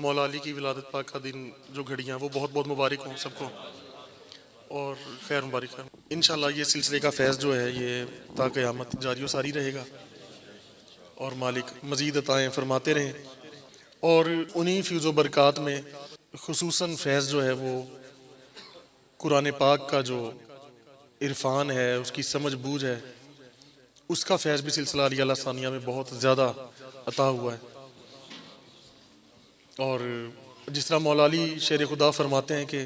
मौला अली की विलादत पाक का दिन जो घड़ियाँ वो बहुत बहुत मुबारक हों सबको और खैर मुबारक है। इंशाल्लाह ये सिलसिले का फैज़ जो है ये ता क़यामत जारी व सारी रहेगा और मालिक मज़ीद अताएँ फरमाते रहें। और उन्हीं फ़्यूज़ व बरक़ात में खुसूसन फैज़ जो है वो कुरान पाक का जो इरफ़ान है, उसकी समझ बूझ है, उसका फैज़ भी सिलसिला अलिया सानिया में बहुत ज़्यादा अता हुआ है। और जिस तरह मौला अली शेर खुदा फरमाते हैं कि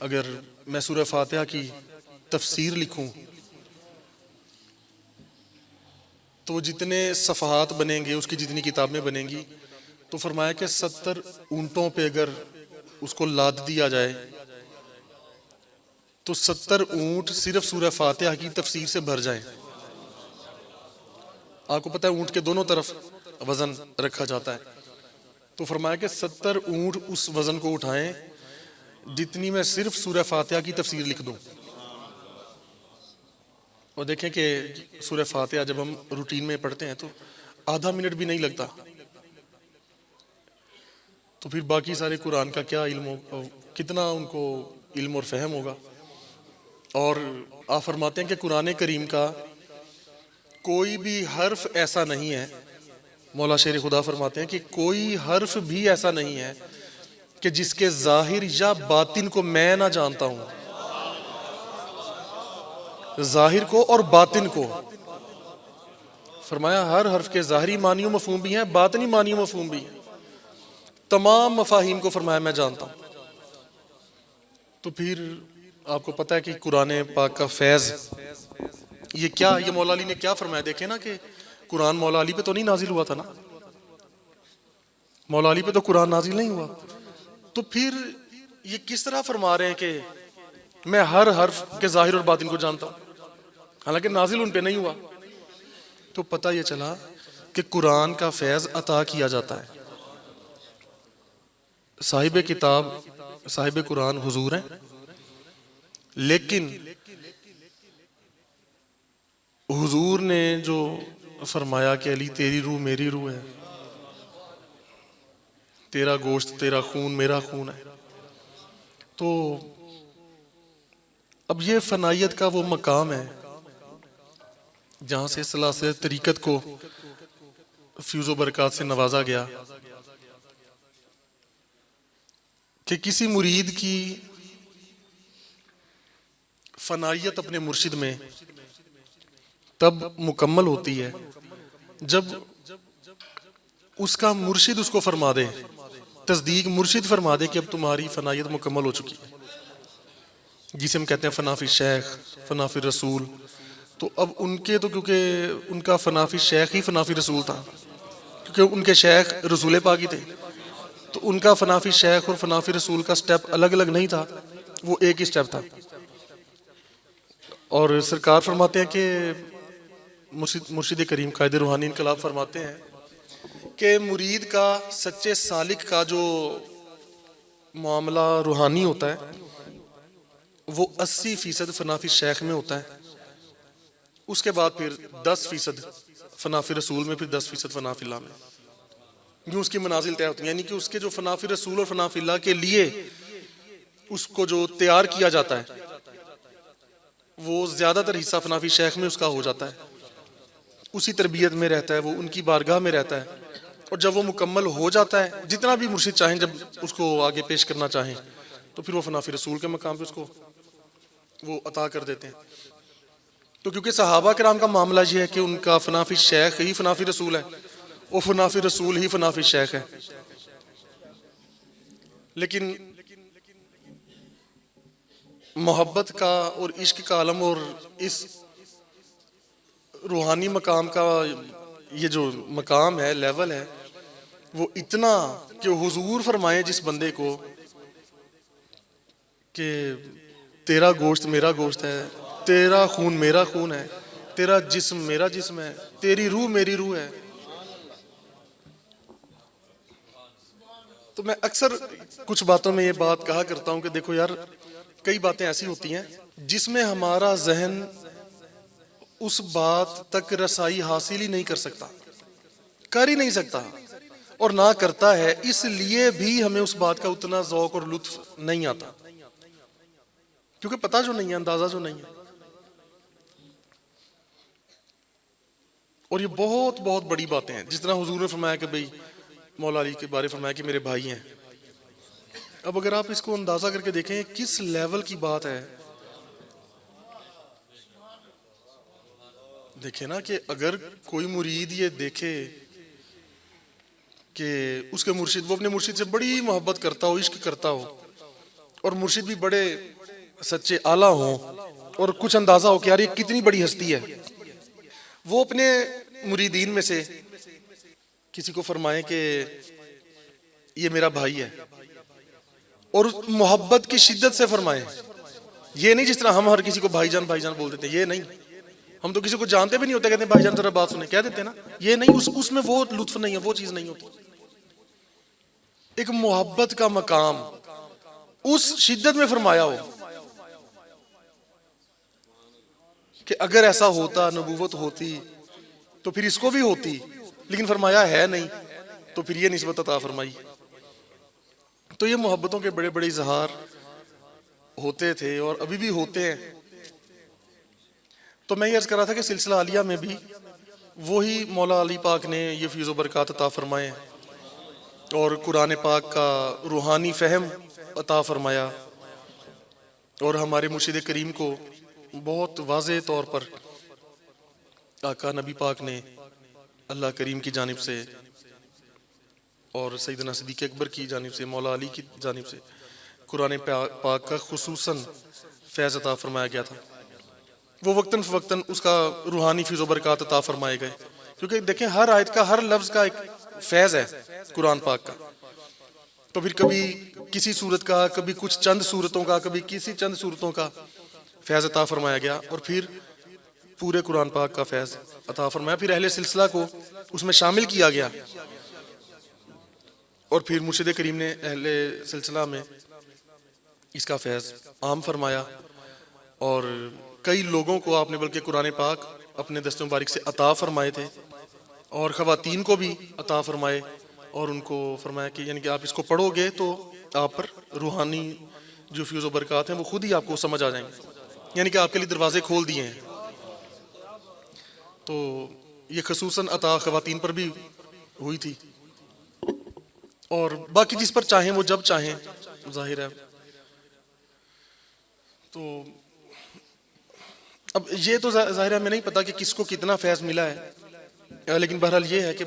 अगर मैं सूरह फातिहा की तफसीर लिखूं तो जितने सफ़हात बनेंगे, उसकी जितनी किताबें बनेंगी, तो फरमाया कि 70 ऊँटों पे अगर उसको लाद दिया जाए तो 70 ऊँट सिर्फ सूरह फातिहा की तफसीर से भर जाएं। आपको पता है ऊँट के दोनों तरफ वज़न रखा जाता है, तो फरमाया कि 70 ऊँट उस वज़न को उठाएं जितनी मैं सिर्फ सूरह फातिहा की तफसीर लिख दूं। और देखें कि सूरह फातिहा जब हम रूटीन में पढ़ते हैं तो आधा मिनट भी नहीं लगता, तो फिर बाकी सारे कुरान का क्या इल्म, कितना उनको इल्म और फहम होगा। और आप फरमाते हैं कि कुरान करीम का कोई भी हर्फ ऐसा नहीं है, मौला शेर खुदा फरमाते हैं कि कोई हर्फ भी ऐसा नहीं है कि जिसके जाहिर या बातिन को मैं ना जानता हूं। जाहिर को और बातिन को फरमाया, हर हर्फ के जाहिरी मानी मफहूम भी हैं, बातिनी मानी मफहूम भी हैं, तमाम मफाहिम को फरमाया मैं जानता हूं। तो फिर आपको पता है कि कुरान पाक का फैज़ ये क्या, ये मौला अली ने क्या फरमाया। देखें ना कि कुरान मौला अली पे तो नहीं नाजिल हुआ था ना, मौला अली पे तो कुरान नाजिल नहीं हुआ, तो फिर ये किस तरह फरमा रहे हैं कि मैं हर हर्फ के जाहिर और बातिन को जानता हूं, हालांकि नाजिल उन पे नहीं हुआ। तो पता ये चला कि कुरान का फैज़ अता किया जाता है। साहिब किताब साहिब कुरान हुजूर हैं, लेकिन हुजूर ने जो फरमाया कि अली तेरी रूह मेरी रूह है, तेरा गोश्त तेरा खून मेरा खून है, तो अब ये फनायत का वो मकाम है जहाँ से सलासे तरीक़त को फ्यूज़ व बरक़ात से नवाजा गया कि किसी मुरीद की फनायत अपने मुर्शिद में तब मुकम्मल होती है जब उसका मुर्शिद उसको फरमा दे, तस्दीक मुर्शिद फरमा दे कि अब तुम्हारी फनायत मुकम्मल हो चुकी है, जिसे हम कहते हैं फनाफी शेख, फनाफी रसूल। तो अब उनके तो क्योंकि उनका फनाफी शेख ही फनाफी रसूल था, क्योंकि उनके शेख रसूल पाकी थे, तो उनका फनाफी शेख और फनाफी रसूल का स्टेप अलग अलग नहीं था, वो एक ही स्टेप था। और सरकार फरमाते हैं कि मुर्शिद करीम कायदे रूहानी इनकलाब फरमाते हैं कि मुरीद का, सच्चे सालिक का जो मामला रूहानी होता है वो 80% फनाफी शेख में होता है, उसके बाद फिर 10% फनाफी रसूल में, फिर 10% फनाफिल्लाह में, यूँ उसकी मनाजिल तय होती हैं। यानी कि उसके जो फनाफी रसूल और फनाफिल्लाह के लिए उसको जो तैयार किया जाता है वो ज़्यादातर हिस्सा फनाफी शेख में उसका हो जाता है, उसी तरबियत में रहता है, वो उनकी बारगाह में रहता है। और जब वो मुकम्मल हो जाता है, जितना भी मुर्शिद चाहें जब उसको आगे पेश करना चाहें, तो फिर वो फनाफी रसूल के मकाम पे उसको वो अता कर देते हैं। तो क्योंकि सहाबा किराम का मामला ये है कि उनका फनाफी शेख ही फनाफी रसूल है, वो फनाफी रसूल ही फनाफी शेख है। लेकिन मोहब्बत का और इश्क का आलम और इस रूहानी मकाम का ये जो मकाम है, लेवल है, वो इतना कि हुजूर फरमाए जिस बंदे को कि तेरा गोश्त मेरा गोश्त है, तेरा खून मेरा खून है, तेरा जिस्म मेरा जिस्म है, तेरी रूह मेरी रूह है। तो मैं अक्सर कुछ बातों में ये बात कहा करता हूं कि देखो यार, कई बातें ऐसी होती हैं जिसमें हमारा जहन उस बात तक रसाई हासिल ही नहीं कर सकता, कर ही नहीं सकता, और ना करता है, इसलिए भी हमें उस बात का उतना ज़ौक और लुत्फ नहीं आता, क्योंकि पता जो नहीं है, अंदाजा जो नहीं है। और ये बहुत बहुत बड़ी बातें हैं। जिस तरह हुजूर ने फरमाया कि भाई मौला अली के बारे फरमाया कि मेरे भाई हैं, अब अगर आप इसको अंदाजा करके देखें किस लेवल की बात है। देखे ना कि अगर कोई मुरीद ये देखे कि उसके मुर्शिद, वो अपने मुर्शिद से बड़ी मोहब्बत करता हो, इश्क करता हो, और मुर्शिद भी बड़े सच्चे आला हो, और कुछ अंदाजा हो कि यार ये कितनी बड़ी हस्ती है, वो अपने मुरीदीन में से किसी को फरमाए कि ये मेरा भाई है, और उस मोहब्बत की शिद्दत से फरमाए। ये नहीं जिस तरह हम हर किसी को भाईजान भाईजान बोल देते हैं, ये नहीं। हम तो किसी को जानते भी नहीं होते, कहते हैं भाईजान जरा बात सुने, कह देते हैं ना, ये नहीं। उसमें वो लुत्फ नहीं है, वो चीज नहीं होती। एक मोहब्बत का मकाम उस शिद्दत में फरमाया हो कि अगर ऐसा होता, नबूवत होती तो फिर इसको भी होती, लेकिन फरमाया है नहीं, तो फिर ये निस्बत अता फरमाई। तो ये मोहब्बतों के बड़े बड़े इजहार होते थे और अभी भी होते हैं। तो मैं ये अर्ज कर रहा था कि सिलसिला आलिया में भी वही मौला अली पाक ने ये फीज़ व बरक़ात अता फरमाए और कुरान पाक का रूहानी फहम अता फरमाया, और हमारे मुर्शिद करीम को बहुत वाज़ेह तौर पर आका नबी पाक ने अल्लाह करीम की जानिब से और सैयदना सिद्दीक़ अकबर की जानिब से, मौला अली की जानिब से कुरान पाक का खुसूसन फैज़ अता फरमाया गया था। वो वक्तन फ़वक्तन उसका रूहानी फीज़ व बरक़ात अता फरमाए गए, क्योंकि देखें हर आयत का, हर लफ्ज़ का एक फैज़ है कुरान पाक का। तो फिर कभी किसी सूरत का, कभी कुछ चंद सूरतों का, कभी किसी चंद सूरतों का फैज़ अता फरमाया गया, और फिर पूरे कुरान पाक का फैज़ अता फरमाया। फिर अहले सिलसिला को उसमें शामिल किया गया, और फिर मुर्शिद करीम ने अहले सिलसिला में इसका फैज़ आम फरमाया, और कई लोगों को आपने बल्कि कुरान पाक अपने दस्ते मुबारक से अता फरमाए थे, और ख़वातीन को भी अता फरमाए, और उनको फरमाया कि यानी कि आप इसको पढ़ोगे तो आप पर रूहानी जो फ्यूज़ व बरक़ात हैं वो खुद ही आपको समझ आ जाएंगे, यानी कि आपके लिए दरवाजे खोल दिए हैं। तो ये खसूसन अता ख़वातीन पर भी हुई थी, और बाकी जिस पर चाहें वो जब चाहें, जाहिर है। तो अब ये तो जाहिर है हमें नहीं पता कि किसको कितना फैज़ मिला है, लेकिन बहरहाल ये है कि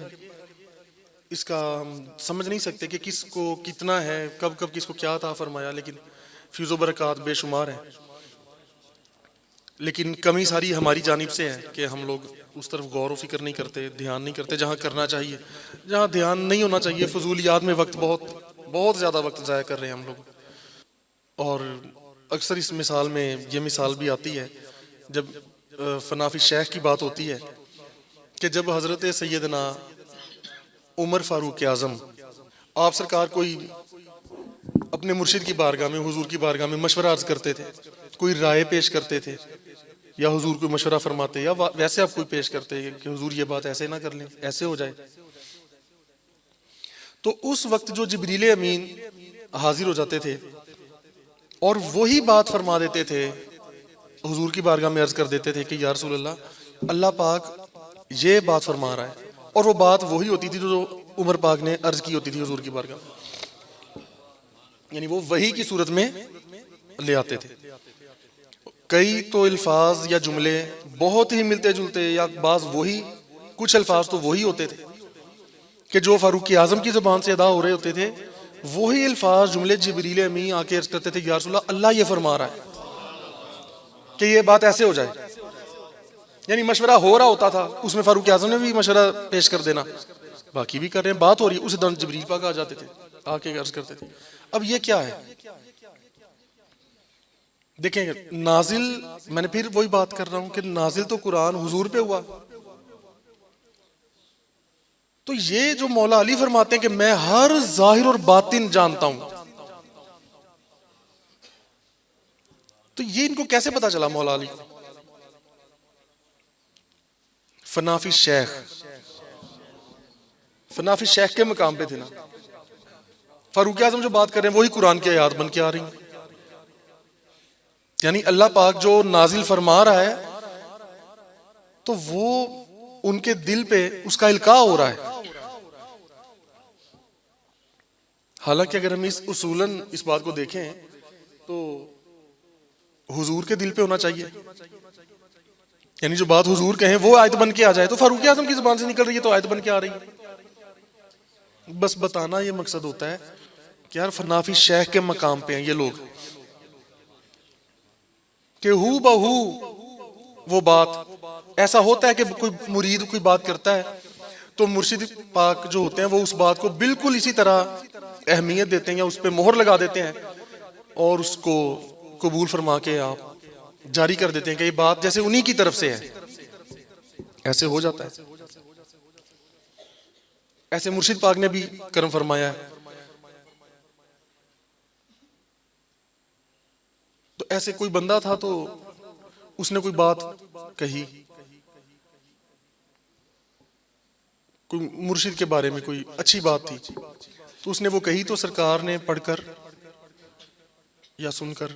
इसका हम समझ नहीं सकते कि किसको कितना है, कब कब किसको क्या अता फरमाया, लेकिन फ्यूज़ व बरक़ात बेशुमार है। लेकिन कमी सारी हमारी जानिब से है कि हम लोग उस तरफ गौर व फिक्र नहीं करते, ध्यान नहीं करते जहाँ करना चाहिए, जहाँ ध्यान नहीं होना चाहिए फजूलियात में वक्त बहुत ज़्यादा वक्त ज़ाया कर रहे हैं हम लोग। और अक्सर इस मिसाल में ये मिसाल भी आती है जब फनाफी शेख की बात होती है कि जब हज़रत सैयदना उमर फ़ारूक आज़म आप सरकार कोई अपने मुर्शिद की बारगाह में, हुजूर की बारगाह में मशवरा अर्ज करते थे, कोई राय पेश करते थे, या हुजूर को मशवरा फरमाते, या वैसे आप कोई पेश करते कि हुजूर ये बात ऐसे ना कर लें, ऐसे हो जाए, तो उस वक्त जो जिब्रील अमीन हाजिर हो जाते थे और वही बात फरमा देते थे, हुजूर की बारगाह में अर्ज कर देते थे कि या रसूल अल्लाह, अल्लाह पाक ये बात फरमा रहा है, और वो बात वही होती थी जो उमर पाक ने अर्ज की होती थी हुजूर की बारगाह में, यानी वो वही की सूरत में ले आते थे। कई तो अल्फाज या जुमले बहुत ही मिलते जुलते, या बाज वही, कुछ अल्फाज तो वही होते थे कि जो फारूक आजम की ज़बान से अदा हो रहे होते थे, वही अल्फाज जुमले जिब्रील अमीन आके अर्ज करते थे या रसूल अल्लाह, अल्लाह ये फरमा रहा है कि ये बात ऐसे हो जाए। यानी मशवरा हो रहा होता था, उसमें फारूक आजम ने भी मशवरा पेश कर देना, बाकी भी कर रहे हैं, बात हो रही है, उस दौरान जिब्रील पाक आ जाते थे, आके अर्ज करते थे। अब ये क्या है? देखें नाजिल, मैंने फिर वही बात कर रहा हूं कि नाजिल तो कुरान हुजूर पे हुआ, तो ये जो मौला अली फरमाते हैं कि मैं हर जाहिर और बातिन जानता हूं, तो ये इनको कैसे पता चला मौला अली को? फनाफी शेख फनाफी शेख के मकाम पे थे ना, फारूक आजम जो बात कर रहे हैं वही कुरान की आयत बन के आ रही है। यानी अल्लाह पाक जो नाजिल फरमा रहा है तो वो उनके दिल पे उसका इल्का हो रहा है। हालांकि अगर हम इस उसूलन इस बात को देखें तो हुजूर के दिल पे होना चाहिए, यानी जो बात हुजूर कहें वो आयत बन के आ जाए, तो फारूक आजम की जुबान से निकल रही है तो आयत बन के आ रही है। बस बताना ये मकसद होता है कि यार फनाफी शेख के मकाम पे हैं ये लोग, कि हू बहू वो बात ऐसा होता है कि कोई मुरीद कोई बात करता है तो मुर्शिद पाक जो होते हैं वो उस बात को बिल्कुल इसी तरह अहमियत देते हैं या उस पर मोहर लगा देते हैं और उसको कबूल फरमा के आप जारी कर देते हैं कि ये बात जैसे उन्हीं की तरफ से है। ऐसे हो जाता है, ऐसे मुर्शिद पाक ने भी कर्म फरमाया है। तो ऐसे कोई बंदा था तो उसने कोई बात कही, कोई मुर्शिद के बारे में कोई अच्छी बात थी तो उसने वो कही, तो सरकार ने पढ़कर या सुनकर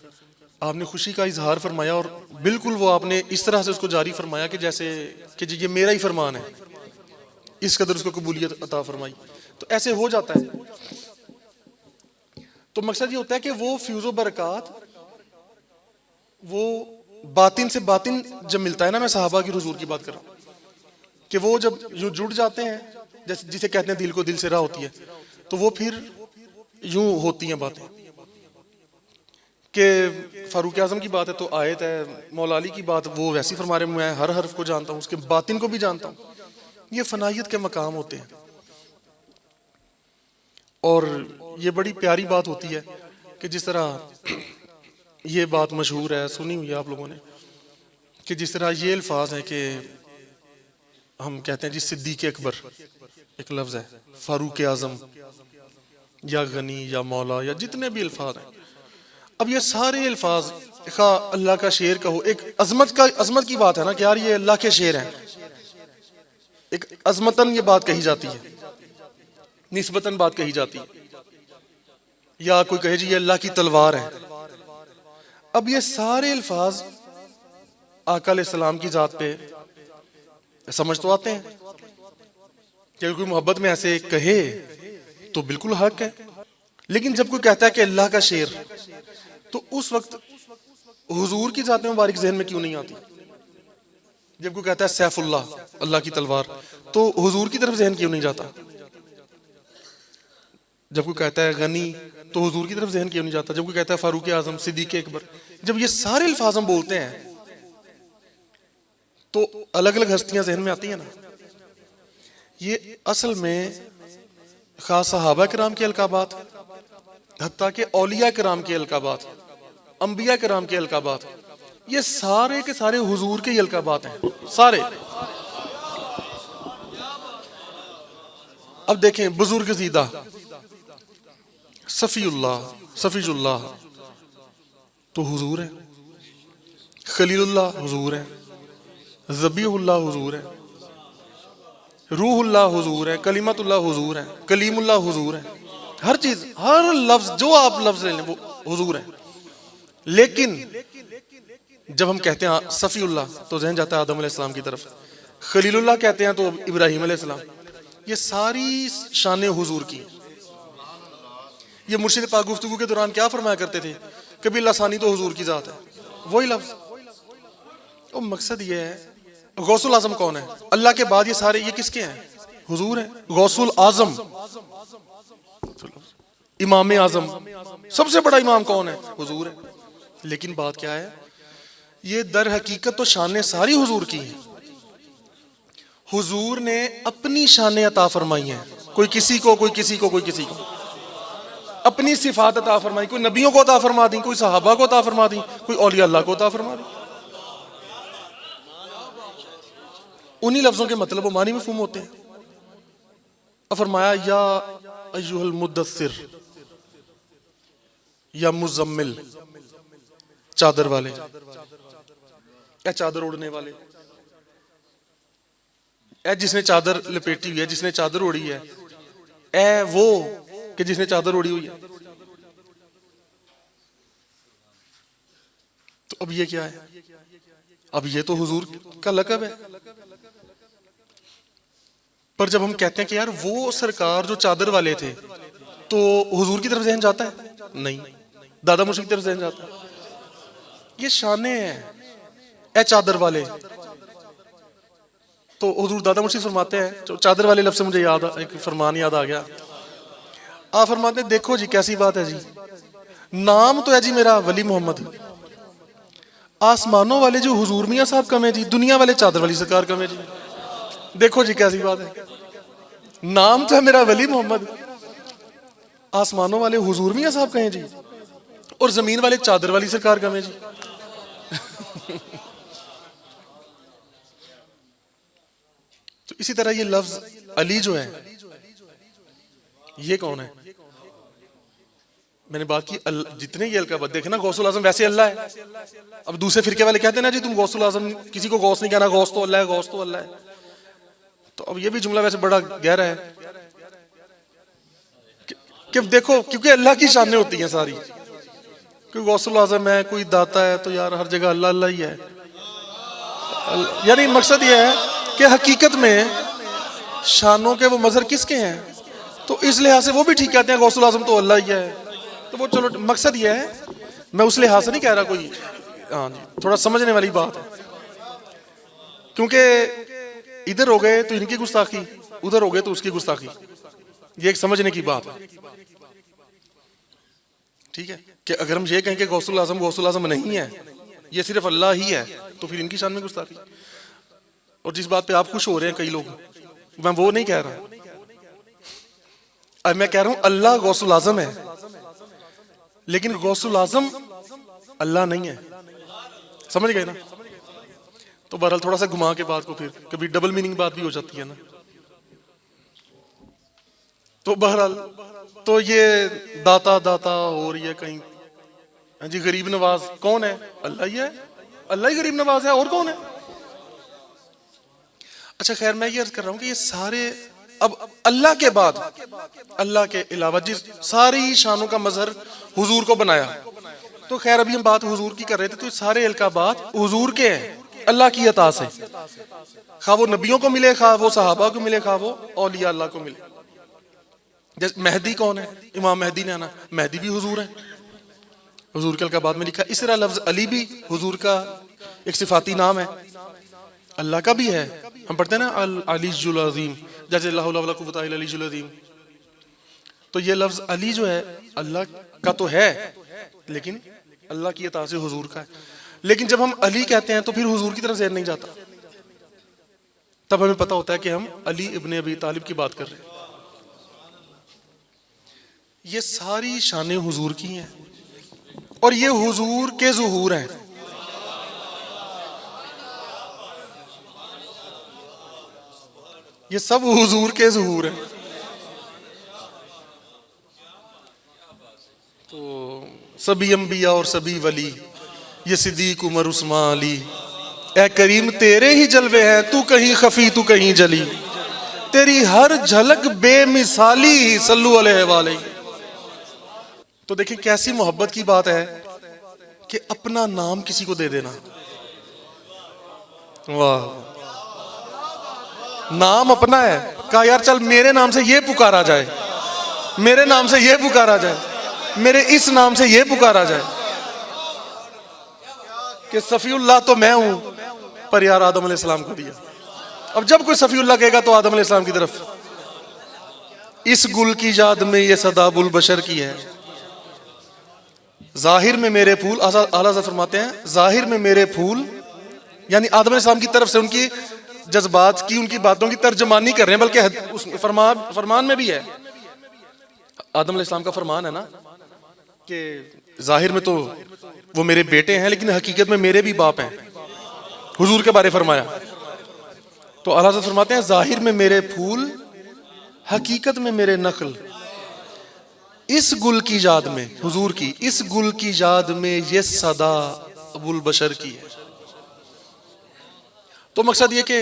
आपने खुशी का इजहार फरमाया और बिल्कुल वो आपने इस तरह से उसको जारी फरमाया कि जैसे कि जी ये मेरा ही फरमान है, इस कदर उसको कबूलियत अता फरमाई। तो ऐसे हो जाता है। तो मकसद ये होता है कि वो फ्यूज़ो बरक़ात वो बातिन से बातिन जब मिलता है ना, मैं सहाबा की हुजूर की बात कर रहा हूँ, कि वो जब यूं जुड़ जाते हैं जैसे जिसे कहते हैं दिल को दिल से राह होती है, तो वो फिर यूं होती हैं बातें कि फारूक आजम की बात है तो आयत है, मौला अली की बात वो वैसी फरमा रहे, मैं हर हर्फ को जानता हूँ, उसके बातिन को भी जानता हूँ। ये फनायत के मकाम होते हैं और ये बड़ी प्यारी बात होती है कि जिस तरह ये बात मशहूर है, सुनी हुई है आप लोगों ने, कि जिस तरह ये अल्फाज हैं कि हम कहते हैं जी सिद्दीक़ अकबर एक लफ्ज़ है, फारूक आजम या गनी या मौला या जितने भी अल्फाज हैं, अब ये सारे अल्फाज का अल्लाह का शेर कहो, एक अजमत की बात है ना कि यार ये अल्लाह के शेर हैं, एक अजमतन ये बात कही जाती है, निस्बतन बात कही जाती है, या कोई कहे जी ये अल्लाह की तलवार है। अब ये सारे अल्फाज आका अलैहिस्सलाम की जात पे समझ तो आते हैं कि कोई मोहब्बत में ऐसे कहे तो बिल्कुल हक है, लेकिन जब कोई कहता है कि अल्लाह का शेर, तो उस वक्त हुजूर की जात मुबारक जहन में क्यों नहीं आती? जब कोई कहता है सैफुल्लाह अल्लाह की तलवार, तो हुजूर की तरफ जहन क्यों नहीं जाता? जब कोई कहता है गनी तो हुजूर की तरफ जहन क्यों नहीं जाता? जब कोई कहता है फारूक आजम सिद्दीक़ अकबर, जब ये सारे अल्फाज हम बोलते हैं तो अलग अलग हस्तियां जहन में आती हैं ना। ये असल में खास सहाबा किराम के अलकाबात, हत्ता के औलिया किराम के अलकाबात, अंबिया किराम के अलकाबात, ये सारे के सारे हुजूर के ही अलकाबात हैं सारे। अब देखें बुजुर्ग ज़ीदा सफीजुल्लाह तो हुजूर है, खलीलुल्लाह हुजूर है, ज़बीहुल्लाह हुजूर है, रूहुल्लाह हुजूर है, कलीमतुल्लाह हुजूर है, कलीमुल्लाह हुजूर है, हर चीज हर लफ्ज जो आप लफ्ज ले लें वो हुजूर है। लेकिन जब हम कहते हैं सफीउल्लाह तो जहन जाता है आदम अलैहिस्सलाम की तरफ, खलीलुल्लाह कहते हैं तो इब्राहिम अलैहिस्सलाम, ये सारी शान हुजूर की। ये मुर्शिद पाक गुफ्तगू के दौरान क्या फरमाया करते थे, कभी लसानी तो हुजूर की जात है, वही लफ्ज। तो मकसद ये है, गौसुल आजम कौन है? अल्लाह के बाद ये सारे ये किसके हैं? हुजूर है। गौसुल आजम, इमाम आजम, सबसे बड़ा इमाम कौन है? हुजूर है। लेकिन बात क्या है, ये दर हकीकत तो शान सारी हुजूर की है। हुजूर ने अपनी शान अता फरमाई है, कोई किसी को, कोई किसी को, कोई किसी को अपनी सिफात अता फरमाई, कोई नबियों को अता फरमा दी, कोई सहाबा को अता फरमा दी, कोई औलिया अल्लाह को अता फरमा दी। उन्हीं लफ्जों के मतलब वो मानी मफहूम होते हैं। अब फरमाया या अय्युहल मुद्दस्सिर या मुजम्मिल, चादर वाले या चादर ओढ़ने वाले, जिसने चादर लपेटी हुई है, जिसने चादर ओढ़ी है, ए वो कि जिसने चादर ओढ़ी हुई है। तो अब ये क्या है? अब ये तो हुजूर का लक़ब है। पर जब हम कहते हैं कि यार वो सरकार जो चादर वाले थे, तो हुजूर की तरफ ज़हन जाता है? नहीं, दादा मुर्शिद की तरफ ज़हन जाता है। ये शाने हैं ए चादर वाले। तो हुजूर दादा मुर्शिद फरमाते हैं, जो चादर वाले लफ्ज़ से मुझे याद एक फरमान याद आ गया। आप फरमाते हैं, देखो जी कैसी बात है जी, नाम तो है जी मेरा वली मोहम्मद, आसमानों वाले जो हुजूर मियाँ साहब कम है जी, दुनिया वाले चादर वाली सरकार कम है जी। देखो जी कैसी बात है, नाम तो है मेरा वली मोहम्मद, आसमानों वाले हुजूर मियाँ साहब कहें जी, और जमीन वाले चादर वाली सरकार कम है जी। तो इसी तरह ये लफ्ज अली जो है, ये कौन है? मैंने बात की जितने ये अलकाब देखे ना, गौसुल आजम वैसे अल्लाह है। अब दूसरे फिरके वाले कहते हैं ना जी तुम गौसुल आजम, किसी को गौस नहीं कहना, गौस तो अल्लाह है, गौस तो अल्लाह है। तो अब ये भी जुमला वैसे बड़ा गहरा है कि देखो, क्योंकि अल्लाह की शानें होती हैं सारी। कोई गौसुल आजम है, कोई दाता है, तो यार हर जगह अल्लाह अल्लाह ही है। यानी मकसद ये है कि हकीकत में शानों के वो मजहर किसके हैं, तो इस लिहाज से वो भी ठीक कहते हैं गौसुल आजम तो अल्लाह ही है। तो वो चलो, मकसद ये है, मैं उस लिहाज से नहीं कह रहा कोई, हाँ जी, थोड़ा समझने वाली बात है। क्योंकि इधर हो गए तो इनकी गुस्ताखी, उधर हो गए तो उसकी गुस्ताखी, ये एक समझने की बात है। ठीक है कि अगर हम ये कहें कि गौसुल आजम नहीं है, ये सिर्फ अल्लाह ही है, तो फिर इनकी शान में गुस्ताखी। और जिस बात पे आप खुश हो रहे हैं कई लोग, मैं वो नहीं कह रहा। अब मैं कह रहा हूं अल्लाह गौसुल आजम है, लेकिन गौसुल आजम अल्लाह नहीं है। समझ गए ना? तो बहरहाल थोड़ा सा घुमा के बात को, फिर कभी डबल मीनिंग बात भी हो जाती है ना। तो बहरहाल तो ये दाता दाता और ये कहीं, हाँ जी, गरीब नवाज कौन है? अल्लाह ही है, अल्लाह ही गरीब नवाज है, और कौन है? अच्छा खैर, मैं ये अर्ज कर रहा हूं कि ये सारे, अब अल्लाह के बाद, अल्लाह के अलावा जिस सारी शानों का मजहर हुजूर को बनाया, तो खैर अभी हम बात हुजूर की कर रहे थे, तो सारे अलकाबात हुजूर के हैं, अल्लाह की अता से, खा वो नबियों को मिले, खा वो सहाबा को मिले, खा वो औलिया अल्लाह को मिले। जैसे मेहदी कौन है? इमाम मेहदी ने आना, मेहदी भी हुजूर है, हुजूर के अलकाबात में लिखा। इस तरह लफ्ज अली भी हुजूर का एक सिफाती नाम है, अल्लाह का भी है। हम पढ़ते हैं ना अल अलीजुल अज़ीम, जैसे ला हौला वला कुव्वता इल्ला अलीजुल अज़ीम। तो ये लफ्ज अली जो है अल्लाह का तो है, लेकिन अल्लाह की अता से हुजूर का है। लेकिन जब हम अली कहते हैं तो फिर हुजूर की तरफ ज़हन नहीं जाता, तब हमें पता होता है कि हम अली इब्ने अबी तालिब की बात कर रहे हैं। ये सारी शानें हुजूर की हैं, और ये हुजूर के ज़ुहूर हैं। ये सब हुजूर के ज़ुहूर हैं। तो सभी अंबिया और सभी वली, ये सिद्दीक उमर उस्मान अली, ए करीम तेरे ही जलवे हैं, तू कहीं खफी तू कहीं जली, तेरी हर झलक बेमिसाली, सल्लु अलैहि वाले। तो देखिए कैसी मोहब्बत की बात है कि अपना नाम किसी को दे देना। वाह, नाम अपना है, कहा यार चल मेरे नाम से ये पुकारा जाए, मेरे नाम से ये पुकारा जाए, मेरे इस नाम से ये पुकारा जाए कि सफीउल्लाह तो मैं हूं, पर यार आदम अलैहिस्सलाम को दिया। अब जब कोई सफीउल्लाह कहेगा तो आदम अलैहिस्सलाम की तरफ, इस गुल की याद में ये सदा बुल बशर की है, जाहिर में मेरे फूल, आला हज़रत फरमाते हैं जाहिर में मेरे फूल, यानी आदम अलैहिस्सलाम की तरफ से उनकी जज्बात की, उनकी बातों की तर्जमानी कर रहे हैं, बल्कि उस फरमान में भी है, आदम अलैहिस्सलाम का फरमान है ना कि जाहिर में तो वो मेरे बेटे हैं, लेकिन हकीकत में मेरे भी बाप हैं। हुजूर के बारे फरमाया, तो आला हज़रत फरमाते हैं जाहिर में मेरे फूल, हकीकत में मेरे नखल, इस गुल की याद में, हुजूर की इस गुल की याद में ये सदा अबुल बशर की है। तो मकसद ये कि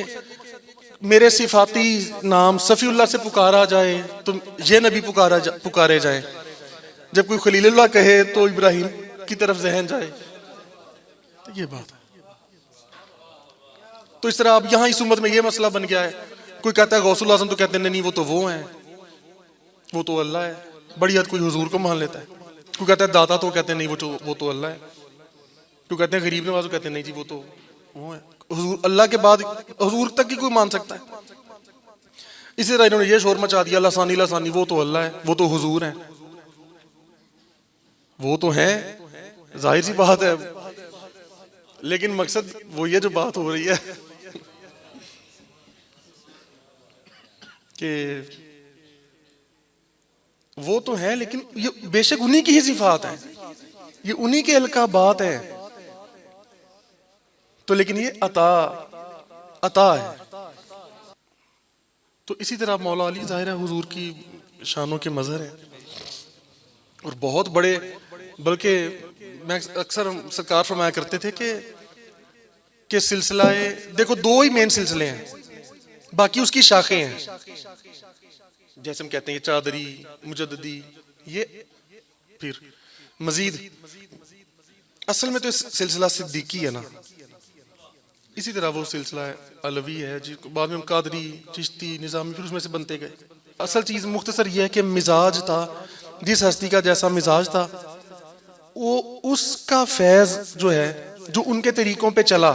मेरे सिफाती नाम सफ़ीउल्लाह से पुकारा जाए तो ये नबी पुकारे जाए, जब कोई खलीलुल्लाह कहे तो इब्राहिम की तरफ जहन जाए। तो ये बात है। तो इस तरह अब यहाँ इस उम्मत में ये मसला बन गया है, कोई कहता है गौसुल आज़म, तो कहते हैं नहीं वो तो वो हैं, वो तो अल्लाह है। बड़ी हद कोई हुजूर को मान लेता है। कोई कहता है दाता, तो कहते हैं नहीं वो तो अल्लाह है। कोई कहते हैं गरीब नवाज, तो कहते हैं नहीं जी वो तो वो है। हुजूर अल्लाह के बाद हुजूर तक की कोई मान सकता है। इसी तरह इन्होंने ये शोर मचा दिया लासानी लासानी, वो तो अल्लाह है, वो तो हुजूर है, वो तो है, जाहिर सी बात है। लेकिन मकसद वो ये जो बात हो रही है कि वो तो है, लेकिन ये बेशक उन्हीं की ही सिफात है, ये उन्हीं के अलकाबात है, तो लेकिन ये अता है। तो इसी तरह मौला अली ज़ाहिर है हुजूर की शानों के मज़हर है, और बहुत बड़े, बल्कि मैं अक्सर सरकार फरमाया करते थे कि सिलसिला देखो दो ही मेन सिलसिले हैं, बाकी उसकी शाखें हैं। जैसे हम कहते हैं चादरी, मुजद्ददी, ये फिर मजीद, असल में तो सिलसिला सिद्दीकी है ना। इसी तरह वो सिलसिला अलवी है, जिसको बाद में हम कादरी, चिश्ती, निज़ामी, फिर उसमें से बनते गए। असल चीज़ मुख्तसर ये है कि मिजाज था, जिस हस्ती का जैसा मिजाज था, वो उसका फैज़ जो है, जो उनके तरीकों पे चला,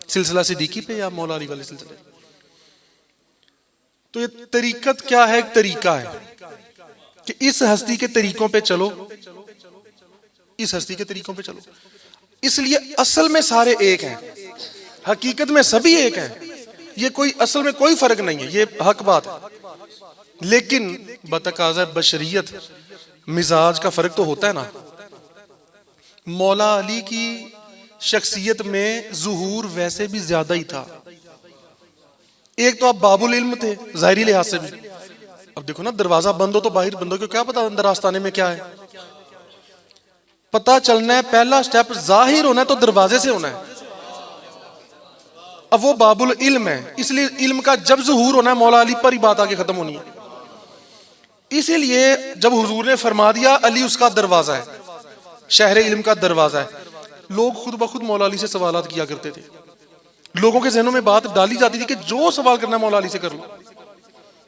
सिलसिला सिद्दीकी पे या मौला अली वाले सिलसिले। तो ये तरीकत क्या है? एक तरीका है कि इस हस्ती के तरीकों पे चलो, इस हस्ती के तरीकों पे चलो। इसलिए असल में सारे एक हैं, हकीकत में सभी एक हैं, ये कोई असल में कोई फर्क नहीं है, ये हक बात है। लेकिन बतकाज़ा बशरियत मिजाज का फर्क तो होता है ना। मौला अली की शख्सियत में ज़ुहूर वैसे भी ज्यादा ही था। एक तो आप बाबुल इल्म थे ज़ाहिरी लिहाज से भी। अब देखो ना, दरवाजा बंद हो तो बाहर बंद हो, क्यों क्या पता अंदर आस्ताने में क्या है। पता चलना है, पहला स्टेप जाहिर होना है तो दरवाजे से होना है। अब वो बाबुल इल्म है, इसलिए इल्म का जब ज़ुहूर होना है मौला अली पर ही बात आगे खत्म होनी है। इसीलिए जब हुजूर ने फरमा दिया अली उसका दरवाजा है, शहर इल्म का दरवाजा है, लोग खुद ब खुद मौला अली से सवालात किया करते थे। लोगों के जहनों में बात डाली जाती थी कि जो सवाल करना है मौला अली से कर लो,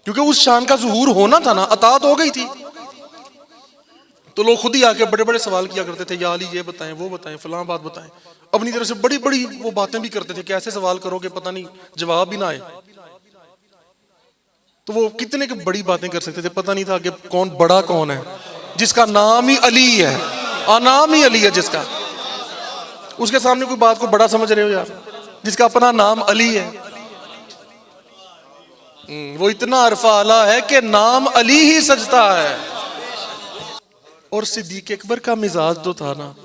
क्योंकि उस शान का ज़ुहूर होना था ना, अतात हो गई थी। तो लोग खुद ही आके बड़े बड़े सवाल किया करते थे, या अली ये बताएं, वो बताएं, फलां बात बताएं। अपनी तरफ से बड़ी बड़ी वो बातें भी करते थे कि ऐसे सवाल करोगे पता नहीं जवाब भी ना आए। तो वो कितने की बड़ी बातें कर सकते थे, पता नहीं था कि कौन बड़ा कौन है, जिसका नाम ही अली है, नाम ही अली है जिसका। उसके सामने कोई बात को बड़ा समझ रहे हो यार, जिसका अपना नाम अली है। वो इतना अरफा आला है कि नाम अली ही सजता है। और सिद्दीक अकबर का मिजाज जो था ना,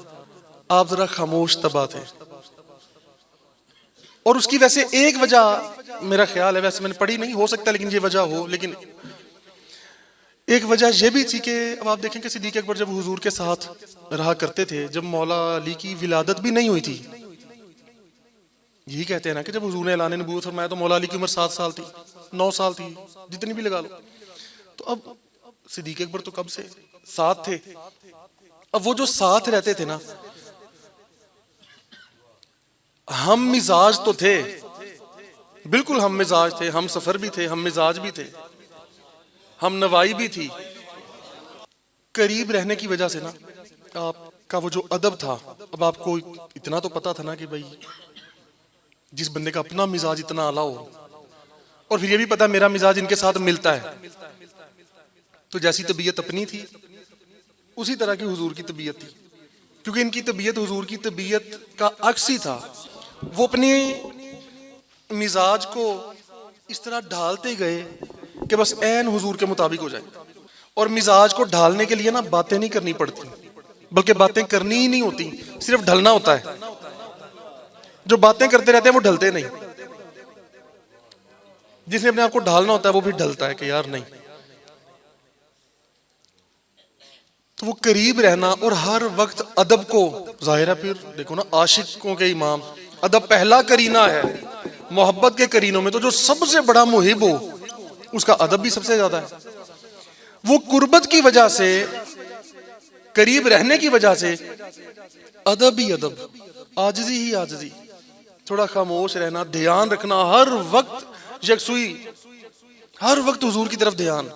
आप जरा खामोश तबा थे। और उसकी वैसे एक वजह मेरा ख्याल है, वैसे मैंने पढ़ी नहीं, हो सकता लेकिन ये वजह हो, लेकिन एक वजह यह भी थी कि अब आप देखें कि सिद्दीक अकबर जब हुजूर के साथ रहा करते थे, जब मौला अली की विलादत भी नहीं हुई थी, यही कहते हैं ना कि जब हुजूर ने ऐलान नबूवत फरमाया तो मौला अली की उम्र 7 साल थी, 9 साल थी, जितनी भी लगा लो। तो अब सिद्दीक अकबर तो कब से साथ थे। अब वो जो साथ रहते थे ना, हम मिजाज तो थे, बिल्कुल हम मिजाज थे, हम सफर भी थे, हम मिजाज भी थे, हम नवाई भी थी। करीब रहने की वजह से ना आपका वो जो अदब था, अब आपको इतना तो पता था ना कि भाई जिस बंदे का अपना मिजाज इतना आला हो, और फिर ये भी पता मेरा मिजाज इनके साथ मिलता है, तो जैसी तबीयत अपनी थी उसी तरह की हुजूर की तबीयत थी। क्योंकि इनकी तबीयत हुजूर की तबीयत का अक्स ही था। वो अपनी मिजाज को इस तरह ढालते गए कि बस ऐन हुजूर के मुताबिक हो जाए। और मिजाज को ढालने के लिए ना बातें नहीं करनी पड़ती, बल्कि बातें करनी ही नहीं होती, सिर्फ ढलना होता है। जो बातें करते रहते हैं वो ढलते नहीं, जिसने अपने आप को ढालना होता है वो भी ढलता है कि यार नहीं। तो वो करीब रहना और हर वक्त अदब को, जाहिर है फिर देखो ना, आशिकों के इमाम, अदब पहला करीना है, मोहब्बत के करीनों में तो जो सबसे बड़ा मुहिब हो उसका अदब भी सबसे ज्यादा है। वो कुर्बत की वजह से, करीब रहने की वजह से अदब ही अदब, आजिज़ी ही आजिज़ी, थोड़ा खामोश रहना, ध्यान रखना, हर वक्त यकसुई, हर वक्त हुजूर की तरफ ध्यान,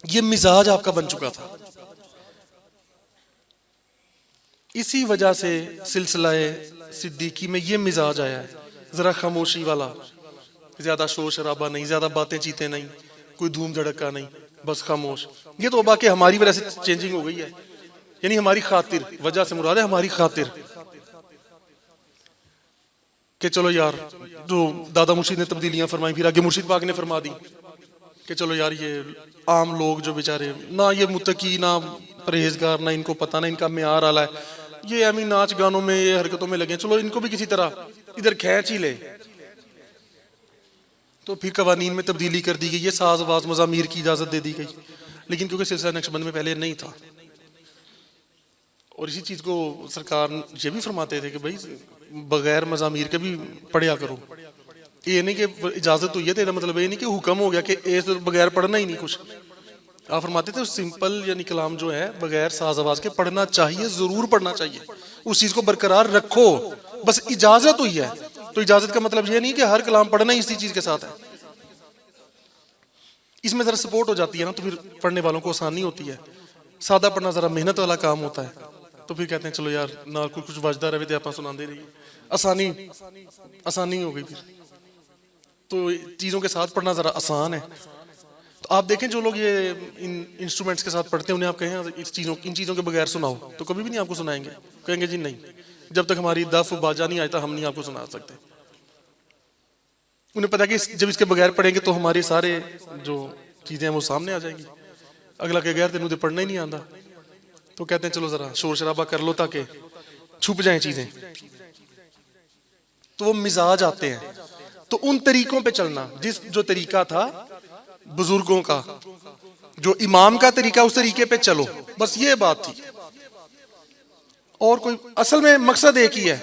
ये मिजाज आपका बन चुका था। इसी वजह से सिलसिलाए सिद्दीकी में ये मिजाज आया है, जरा खामोशी वाला, ज्यादा शोर शराबा नहीं, ज्यादा बातें चीतें नहीं, कोई धूम धड़का नहीं, बस खामोश। ये तो बाकी हमारी वजह से चेंजिंग हो गई है, यानी हमारी खातिर, वजह से मुराद है हमारी खातिर, कि चलो यार जो दादा मुर्शिद ने तब्दीलियां फरमाई, फिर आगे मुर्शिद पाक ने फरमा दी कि चलो यार ये आम लोग जो बेचारे ना ये मुत्तकी ना परहेजगार, ना इनको पता, ना इनका म्यार आला है, ये अमी नाच गानों में ये हरकतों में लगे, चलो इनको भी किसी तरह इधर खींच ही ले। तो फिर कवानीन में तब्दीली कर दी गई, ये साज वाज मज़ामीर की इजाज़त दे दी गई, लेकिन क्योंकि सिलसिला नक्शबंद में पहले नहीं था। और इसी चीज़ को सरकार ये भी फरमाते थे कि भाई बगैर मज़ामीर के भी पढ़िया करो, ये नहीं कि इजाज़त हुई है तो मतलब ये नहीं कि हुक्म हो गया कि इस बगैर पढ़ना ही नहीं कुछ। आप फरमाते थे सिंपल यानी कलाम जो है बगैर साज आवाज के पढ़ना चाहिए, जरूर पढ़ना चाहिए, उस चीज़ को बरकरार रखो, बस इजाज़त हुई है। तो इजाज़त का मतलब ये नहीं कि हर कलाम पढ़ना ही इसी चीज़ के साथ है, इसमें ज़रा सपोर्ट हो जाती है ना, तो फिर पढ़ने वालों को आसानी होती है। सादा पढ़ना ज़रा मेहनत वाला काम होता है, तो फिर कहते हैं चलो यार ना कुछ वजदा रहे तो आप सुनाते रहिए, आसानी हो गई फिर, तो चीज़ों के साथ पढ़ना ज़रा आसान है। तो आप देखें जो लोग ये इन इंस्ट्रूमेंट्स के साथ पढ़ते हैं, उन्हें आप कहें इन चीज़ों के बगैर सुनाओ तो कभी भी नहीं आपको सुनाएंगे, कहेंगे जी नहीं, जब तक हमारी दफ बाजा नहीं आता हम नहीं आपको सुना सकते। उन्हें पता है कि जब इसके बगैर पढ़ेंगे तो हमारे सारे जो चीज़ें हैं वो सामने आ जाएंगी। अगला के गैर तेन पढ़ना ही नहीं आता, तो कहते हैं चलो ज़रा शोर शराबा कर लो ताकि छुप जाएं चीज़ें, तो वो मिजाज आते हैं। तो उन तरीकों पे चलना, जो तरीका था बुजुर्गों का, जो इमाम का तरीका, उस तरीके पे चलो, बस ये बात थी। और कोई असल में मकसद एक ही है,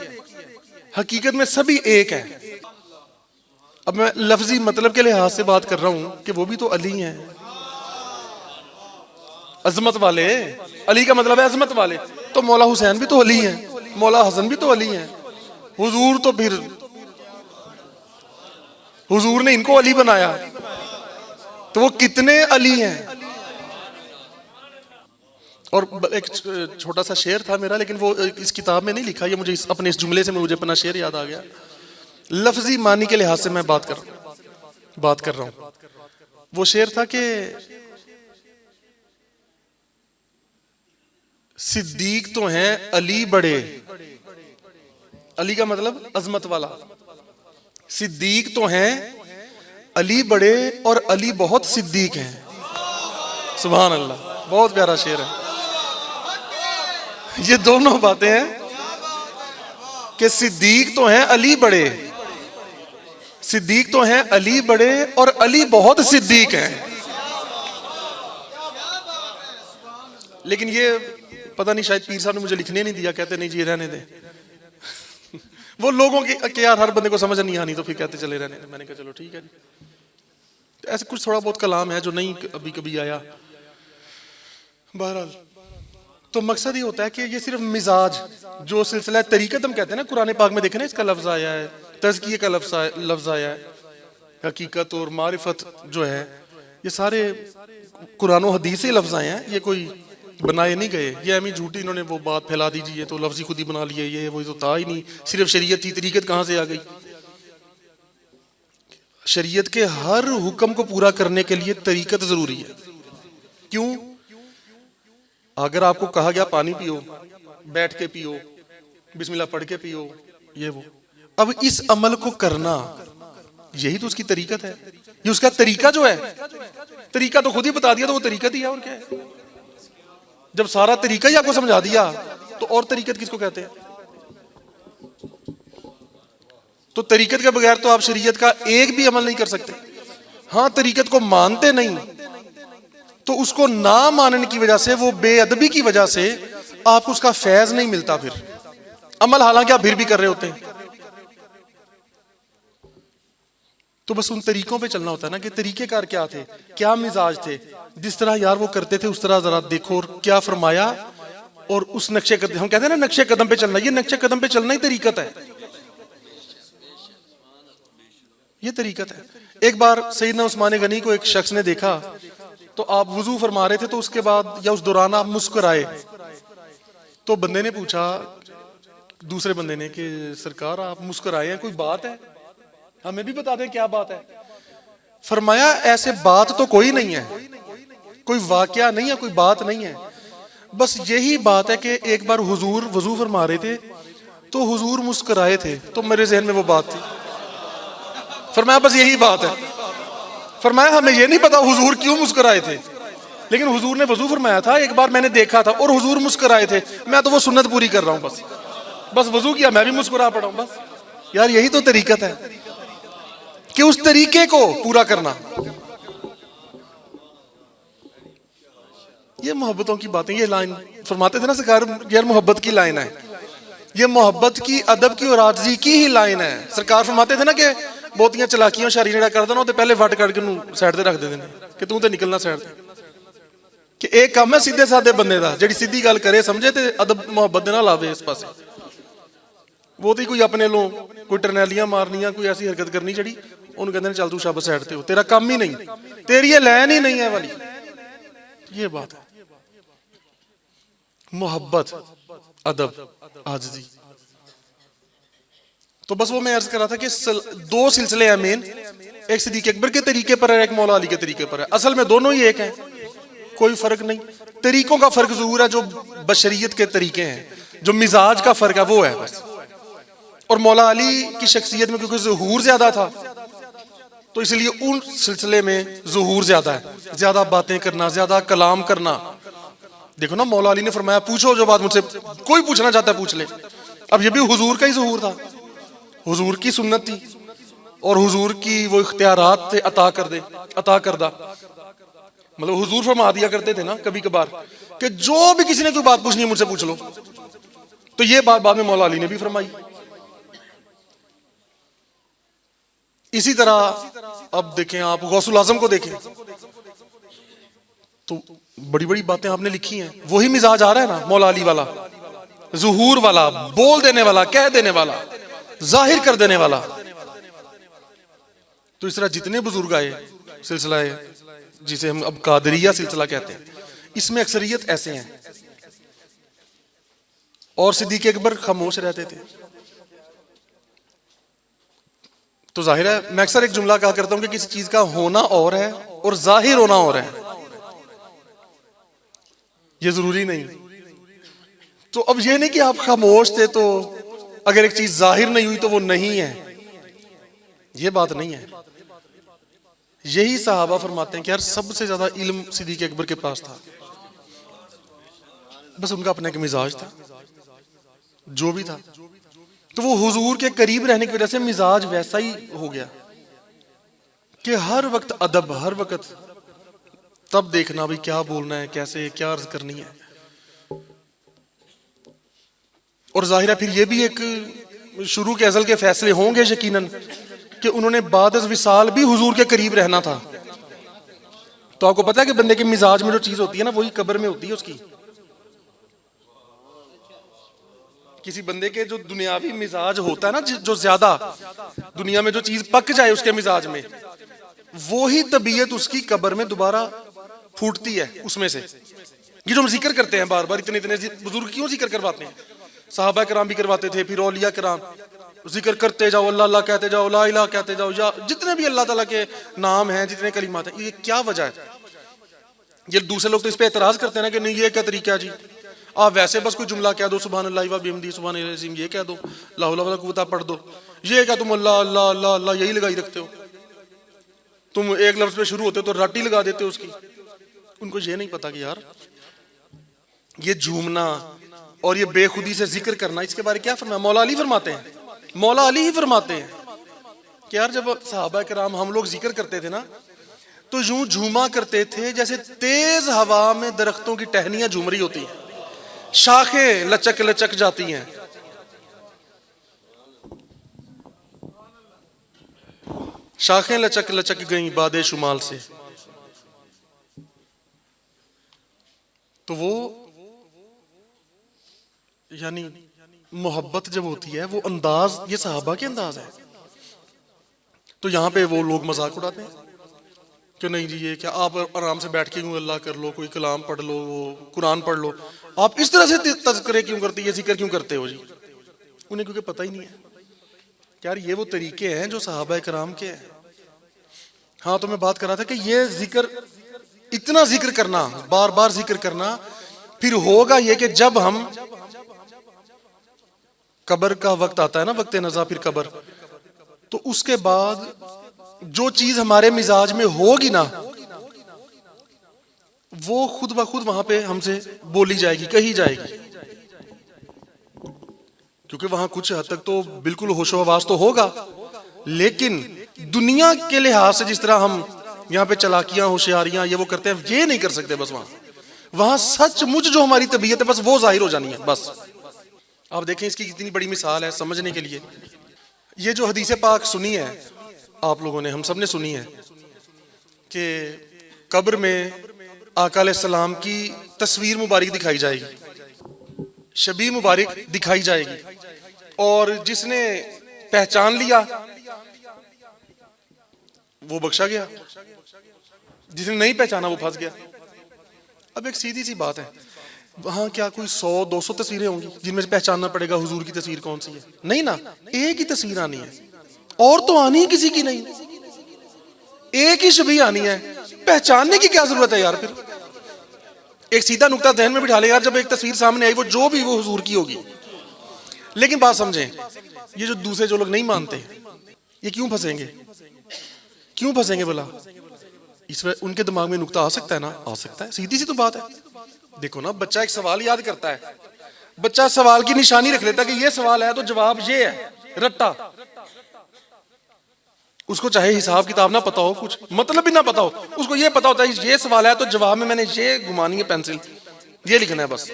हकीकत में सभी एक है। अब मैं लफ्जी मतलब के लिहाज से बात कर रहा हूं कि वो भी तो अली हैं, अजमत वाले। अली का मतलब है अजमत वाले, तो मौला हुसैन भी तो अली हैं, मौला हसन भी तो अली हैं, हुजूर तो फिर हुजूर ने इनको अली बनाया, तो वो कितने अली हैं। और एक छोटा सा शेर था मेरा, लेकिन वो इस किताब में नहीं लिखा, ये मुझे अपने इस जुमले से मुझे अपना शेर याद आ गया। लफ्जी मानी के लिहाज से मैं बात कर रहा हूं। वो शेर था कि सिद्दीक तो हैं अली बड़े, अली का मतलब अजमत वाला, सिद्दीक तो हैं अली बड़े और अली बहुत सिद्दीक हैं। सुभान अल्लाह, बहुत प्यारा शेर है। ये दोनों बातें हैं कि सिद्दीक तो हैं अली बड़े, सिद्दीक तो हैं अली बड़े और अली बहुत सिद्दीक हैं। लेकिन ये पता नहीं शायद पीर साहब ने मुझे लिखने नहीं दिया, कहते नहीं जी रहने दे। वो लोगों के यार हर बंदे को समझ नहीं आनी, तो फिर कहते चले रहने दे। मैंने कहा चलो ठीक है जी। ऐसे कुछ थोड़ा बहुत कलाम है जो नहीं अभी कभी आया। बहरहाल तो मकसद ये होता है कि ये सिर्फ मिजाज, जो सिलसिला तरीकत हम कहते हैं ना, कुरान पाक में देखें ना, इसका लफ्ज आया है, तज़किये का लफ्ज आया है, हकीकत और मारिफत जो है, ये सारे कुरान और हदीस से लफ्ज आए हैं, ये कोई बनाए नहीं गए। ये हमें झूठी इन्होंने वो बात फैला दीजिए, ये तो लफ्ज ही खुद ही बना लिए, ये वो तो था ही नहीं, सिर्फ शरीयत थी, तरीकत कहाँ से आ गई। शरीयत के हर हुक्म को पूरा करने के लिए तरीकत जरूरी है। क्यों? अगर आपको कहा गया पानी पियो, बैठ के पियो, बिस्मिल्लाह पढ़ के पियो, ये वो, अब इस अमल को करना यही तो उसकी तरीकत है। ये उसका तरीका जो है, तरीका तो खुद ही बता दिया, तो वो तरीकत ही है, और क्या है। जब सारा तरीका ही आपको समझा दिया तो और तरीकत किसको कहते हैं। तो तरीकत के बगैर तो आप शरीयत का एक भी अमल नहीं कर सकते। हाँ, तरीकत को मानते नहीं तो उसको ना मानने की वजह से, वो बेअदबी की वजह से आपको उसका फैज नहीं मिलता। फिर अमल हालांकि आप फिर भी कर रहे होते हैं। तो बस उन तरीकों पे चलना होता है ना कि तरीकेकार क्या थे, क्या मिजाज थे, जिस तरह यार वो करते थे उस तरह जरा देखो और क्या फरमाया, और उस नक्शे कदम, हम कहते हैं ना नक्शे कदम पे चलना, ये नक्शे कदम पे चलना ही तरीकत है, ये तरीकत है। एक बार सैयदना उस्मान गनी को एक शख्स ने देखा, तो आप वुजू फरमा रहे थे, तो उसके बाद या उस दौरान आप मुस्कुराए, तो बंदे ने पूछा, दूसरे बंदे ने, कि सरकार आप मुस्कुराए हैं, कोई बात है, हमें भी बता दें क्या बात है। फरमाया ऐसे बात तो कोई नहीं है, कोई वाकया नहीं है, कोई बात नहीं है, बस यही बात है कि एक बार हुजूर वजू फरमा रहे थे तो हुजूर मुस्कुराए थे, तो मेरे जहन में वो बात थी। फरमाया बस यही बात है। फरमाया हमें ये नहीं पता हुजूर क्यों मुस्कुराए थे, लेकिन हुजूर ने वजू फरमाया था, एक बार मैंने देखा था और हुजूर मुस्कुराए थे, मैं तो वो सुन्नत पूरी कर रहा हूं, बस वजू किया मैं भी मुस्कुरा पड़ा हूं, बस यार यही तो तरीकत है कि उस तरीके को पूरा करना। ये मोहब्बतों की बातें, ये लाइन फरमाते थे ना सरकार, यार मोहब्बत की लाइन है, ये मोहब्बत की, अदब की और आजिज़ी की ही लाइन है। सरकार फरमाते थे ना कि बहुतियां चलाकियां शारी नेड़ा कर देना, पहले वट कट के साइड ते रख देते हैं कि तू तो निकलना साइड ते, कि एक काम है सीधे साधे बंदे दा, जिहड़ी सीधी गल करे समझे ते अदब मोहब्बत दे नाल आवे इस पासे। वो तो कोई अपने लो कोई टरनैलियां मारनियां, कोई ऐसी हरकत करनी जड़ी उन्होंने कहते हैं चल तू शब साइड ते हो, तेरा काम ही नहीं, तेरी ये लैन ही नहीं है वाली, ये बात है। मोहब्बत, अदब, आजिज़ी। तो बस वो मैं अर्ज कर रहा था कि दो सिलसिले हैं मेन, एक सिद्दीक़ अकबर के तरीके पर है, एक मौला अली के तरीके पर है। असल में दोनों ही एक हैं, कोई फर्क नहीं, तरीकों का फर्क जरूर है, जो बशरियत के तरीके हैं, जो मिजाज का फर्क है वो है बस। और मौला अली की शख्सियत में क्योंकि ज़हूर ज्यादा था, तो इसलिए उन सिलसिले में ज़हूर ज्यादा है, ज्यादा बातें करना, ज्यादा कलाम करना। देखो ना मौला अली ने फरमाया पूछो जो बात मुझसे कोई पूछना चाहता है पूछ ले। अब ये भी हुजूर का ही ज़हूर था, हुजूर की सुन्नत थी और हुजूर की वो इख्तियारात थे अता करदा। मतलब हुजूर फरमा दिया करते थे ना कभी कभार कि जो भी किसी ने कोई बात पूछनी है मुझसे पूछ लो, तो ये बात बाद में मौला अली ने भी फरमाई। इसी तरह अब देखें आप गौसुल आजम को देखें, तो बड़ी बड़ी बातें आपने लिखी हैं, वही मिजाज आ रहा है ना मौला अली वाला, ज़हूर वाला, बोल देने वाला, कह देने वाला, जाहिर कर देने वाला। तो इस तरह जितने बुजुर्ग आए, सिलसिला जिसे हम अब कादरिया सिलसिला कहते हैं, इसमें अक्सरियत ऐसे हैं। और सिद्दीक़ अकबर खामोश रहते थे। तो जाहिर है मैं अक्सर एक जुमला कहा करता हूं कि किसी चीज का होना और है और जाहिर होना और है, ये जरूरी नहीं। तो अब ये नहीं कि आप खामोश थे तो अगर एक चीज जाहिर नहीं हुई तो वो नहीं है, ये बात नहीं है। यही सहाबा फरमाते हैं कि यार सबसे ज्यादा इल्म सिद्दीक़ अकबर के पास था, बस उनका अपना एक मिजाज था जो भी था, तो वो हुजूर के करीब रहने की वजह से मिजाज वैसा ही हो गया कि हर वक्त अदब, हर वक्त तब देखना भाई क्या बोलना है, कैसे क्या अर्ज करनी है। और जाहिर है फिर ये भी एक शुरू के अज़ल के फैसले होंगे यकीनन कि उन्होंने बाद विसाल भी हुजूर के करीब रहना था। तो आपको पता है कि बंदे के मिजाज में जो चीज होती है ना वही कब्र में होती है उसकी। किसी बंदे के जो दुनियावी मिजाज होता है ना, जो ज्यादा दुनिया में जो चीज पक जाए उसके मिजाज में, वो ही तबीयत उसकी कब्र में दोबारा फूटती है उसमें से। ये जो हम जिक्र करते हैं बार बार, इतने इतने बुजुर्ग क्यों जिक्र करवाते हैं, साहबा कराम भी करवाते थे, फिर औलिया कराम, जिक्र करते जाओ, अल्लाह अल्लाह कहते जाओ, ला इलाहा कहते जाओ, या जितने भी अल्लाह ताला के नाम हैं, जितने कलिमात हैं, ये क्या वजह है? ये दूसरे लोग तो इस पे एतराज करते हैं ना कि नहीं ये क्या तरीका है जी, आप वैसे बस कोई जुमला कह दो, सुभान अल्लाह व बिहम्दी सुभान अल्लाह, ये कह दो, ला हौला वला कुव्वता पढ़ दो, ये क्या तुम अल्लाह अल्लाह अल्लाह अल्लाह यही लगाई रखते हो, तुम एक लफ्ज पे शुरू होते हो तो राटी लगा देते हो उसकी। उनको ये नहीं पता कि यार ये झूमना और ये बेखुदी से जिक्र करना, इसके बारे क्या फरमाया? मौला अली फरमाते हैं, मौला अली ही फरमाते हैं कि यार जब सहाबा कराम हम लोग जिक्र करते थे ना तो यूं झूमा करते थे जैसे तेज हवा में दरख्तों की टहनियां झूम रही होती हैं, शाखें लचक लचक जाती हैं। शाखें लचक लचक गई बादे शुमाल से। तो वो यानी मोहब्बत जब होती है, वो अंदाज ये सहाबा के अंदाज है। तो यहाँ पे वो लोग मजाक उड़ाते हैं कि नहीं जी ये क्या, आप आराम से बैठ के यूं अल्लाह कर लो, कोई कलाम पढ़ लो, वो कुरान पढ़ लो, आप इस तरह से तज़किरे क्यों करते, ये जिक्र क्यों करते हो जी। उन्हें क्योंकि पता ही नहीं है यार ये वो तरीके हैं जो सहाबा कराम के हैं। हाँ, तो मैं बात कर रहा था कि ये जिक्र, इतना जिक्र करना, बार बार जिक्र करना, फिर होगा ये कि जब हम कब्र का वक्त आता है ना, वक्त नज़ा, फिर कब्र, तो उसके बाद जो चीज हमारे मिजाज में होगी ना, वो खुद ब खुद वहां पे हमसे बोली जाएगी, कही जाएगी। क्योंकि वहां कुछ हद तक तो बिल्कुल होशो हवास तो होगा, लेकिन दुनिया के लिहाज से जिस तरह हम यहाँ पे चलाकियां, होशियारियां, ये वो करते हैं, ये नहीं कर सकते। बस वहां सचमुच जो हमारी तबीयत है, बस वो जाहिर हो जानी है। बस आप देखें, इसकी कितनी बड़ी मिसाल है समझने के लिए। ये जो हदीस पाक सुनी है आप लोगों ने, हम सब ने सुनी है कि कब्र में आका अलैहिस्सलाम की तस्वीर मुबारक दिखाई जाएगी, शबी मुबारक दिखाई जाएगी, और जिसने पहचान लिया वो बख्शा गया, जिसने नहीं पहचाना वो फंस गया। अब एक सीधी सी बात है, वहां क्या कोई 100-200 तस्वीरें होंगी जिनमें से पहचानना पड़ेगा हुजूर की तस्वीर कौन सी है? नहीं ना, एक ही तस्वीर आनी है, और तो आनी ही किसी की नहीं, एक ही शबी आनी है। पहचानने की क्या जरूरत है यार? फिर एक सीधा नुक्ता ध्यान में बिठा ले यार, जब एक तस्वीर सामने आई, वो जो भी वो हुजूर की होगी। लेकिन बात समझें, ये जो दूसरे जो लोग नहीं मानते, ये क्यों फंसेंगे? क्यों फंसेंगे बोला? इसमें उनके दिमाग में नुक्ता आ सकता है ना, आ सकता है, सीधी सी तो बात है। देखो ना, बच्चा एक सवाल याद करता है, बच्चा सवाल की निशानी रख लेता है कि ये सवाल है तो जवाब ये है, रट्टा। उसको चाहे हिसाब किताब ना पता हो, कुछ मतलब भी ना पता हो, उसको ये पता होता है ये सवाल है तो जवाब में मैंने ये घुमानी है पेंसिल, ये लिखना है बस।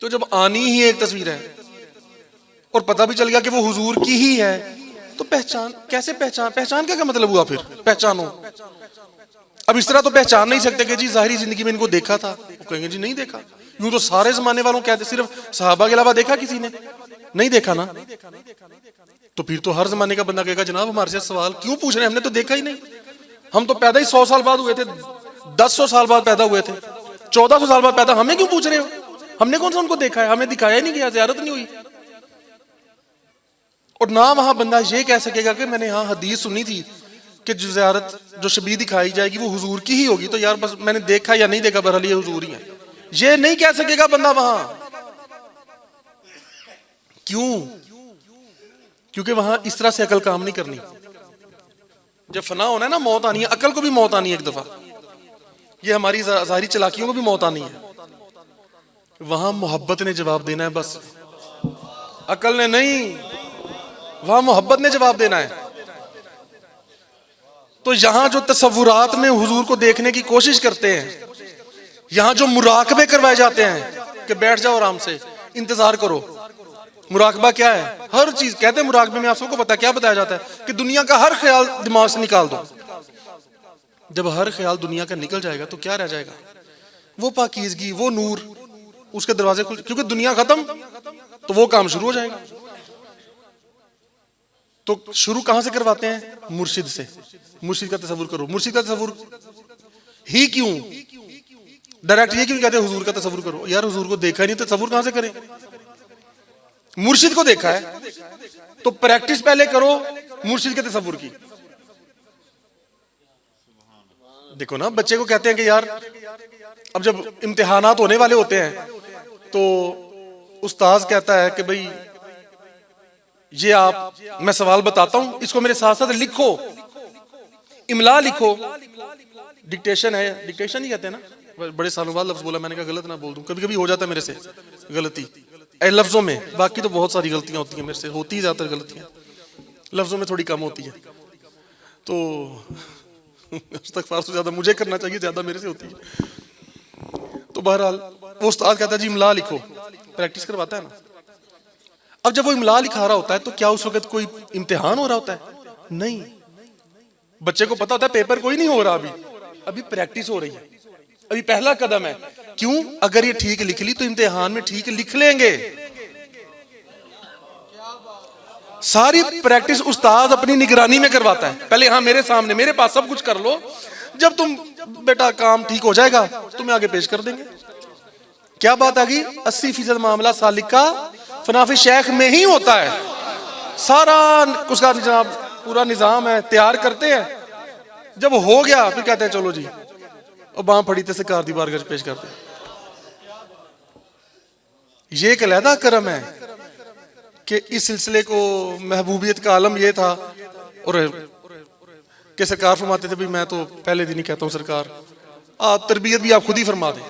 तो जब आनी ही एक तस्वीर है और पता भी चल गया कि वो हुजूर की ही है, तो पहचान कैसे? पहचान का क्या मतलब हुआ? फिर पहचानो। अब इस तरह तो पहचान नहीं सकते कि जी जाहिरी जिंदगी में इनको देखा था, वो कहेंगे जी नहीं देखा। यूं तो सारे जमाने वालों कहते, सिर्फ सहाबा के अलावा देखा किसी ने? नहीं देखा ना। तो फिर तो हर जमाने का बंदा कहेगा जनाब हमारे से सवाल क्यों पूछ रहे हैं, हमने तो देखा ही नहीं, हम तो पैदा ही 100 साल बाद हुए थे, 1000 साल बाद पैदा हुए थे, 1400 साल बाद पैदा, हमें क्यों पूछ रहे हो? हमने कौन सा उनको देखा है? हमें दिखाया ही नहीं गया, ज़ियारत नहीं हुई। और ना वहां बंदा ये कह सकेगा कि मैंने यहाँ हदीस सुनी थी कि जो ज़ियारत, जो शबी दिखाई जाएगी वो हुजूर की ही होगी, तो यार बस मैंने देखा या नहीं देखा, बहरहाल ये हुजूर ही है, ये नहीं कह सकेगा बंदा वहां। क्यों? क्योंकि वहां इस तरह से अकल काम नहीं करनी। जब फना होना है ना, मौत आनी है, अकल को भी मौत आनी है एक दफा, ये हमारी जाहिरी चलाकियों को भी मौत आनी है। वहां मोहब्बत ने जवाब देना है, बस अकल ने नहीं, वहां मोहब्बत ने जवाब देना है। तो यहां जो तसव्वुरात में हुजूर को देखने की कोशिश करते हैं, यहां जो मुराकबे करवाए जाते हैं कि बैठ जाओ आराम से, इंतजार करो। मुराकबा क्या है? हर चीज कहते हैं मुराकबे में, आप सबको पता है क्या बताया जाता है कि दुनिया का हर ख्याल दिमाग से निकाल दो। जब हर ख्याल दुनिया का निकल जाएगा तो क्या रह जाएगा? वो पाकीज़गी, वो नूर, उसके दरवाजे खुल, क्योंकि दुनिया खत्म तो वो काम शुरू हो जाएगा। तो शुरू कहां से करवाते हैं? मुर्शिद से। मुर्शिद का तसव्वुर करो। मुर्शिद का तसव्वुर ही क्यों? डायरेक्ट ये क्यों कहते हैं हुजूर का तसव्वुर करो? यार हुजूर को देखा नहीं तो तसव्वुर कहां से करें? मुर्शिद को देखा है तो प्रैक्टिस पहले करो मुर्शिद के तसव्वुर की। देखो ना, बच्चे को कहते हैं कि यार अब जब इम्तिहानात होने वाले होते हैं तो उस्ताद कहता है कि भाई ये आप, मैं सवाल बताता हूं, इसको मेरे साथ साथ लिखो, इमला लिखो। डिक्टेशन है, डिक्टेशन ही कहते हैं ना। बड़े सालों बाद लफ्ज बोला मैंने, कहा गलत ना बोल दूं, कभी कभी हो जाता है मेरे से गलती लफ्जों में, बाकी तो बहुत सारी गलतियां होती हैं मेरे से, होती ही ज्यादातर गलतियां, लफ्जों में थोड़ी कम होती है। तो इस्तग़फ़ार से ज्यादा मुझे करना चाहिए, ज्यादा मेरे से होती है। तो बहरहाल वो उस्ताद कहता है जी इमला लिखो, प्रैक्टिस करवाता है ना। अब जब वो इमला लिखा रहा होता है तो क्या उस वक्त कोई इम्तिहान हो रहा होता है? नहीं, बच्चे को पता होता है पेपर कोई नहीं हो रहा, अभी प्रैक्टिस हो रही है, अभी पहला कदम है। क्यों? अगर ये ठीक लिख ली तो इम्तिहान में ठीक लिख लेंगे। सारी प्रैक्टिस उस्ताद अपनी निगरानी में करवाता है। पहले हाँ मेरे सामने, मेरे पास सब कुछ कर लो, जब तुम बेटा काम ठीक हो जाएगा तुम्हें आगे पेश कर देंगे। क्या बात आ गई? 80% मामला सालिक का फनाफी शेख में ही होता है। सारा उसका जनाब पूरा निजाम है, तैयार करते हैं, जब हो गया फिर कहते हैं चलो जी और बां फड़ी ते सरकार दी बारगाह पेश करते हैं। ये एक अलहदा करम है कि इस सिलसिले को महबूबियत का आलम ये था, और कि सरकार फरमाते थे भी मैं तो पहले दिन ही कहता हूँ सरकार तरबियत भी आप खुद ही फरमा दें।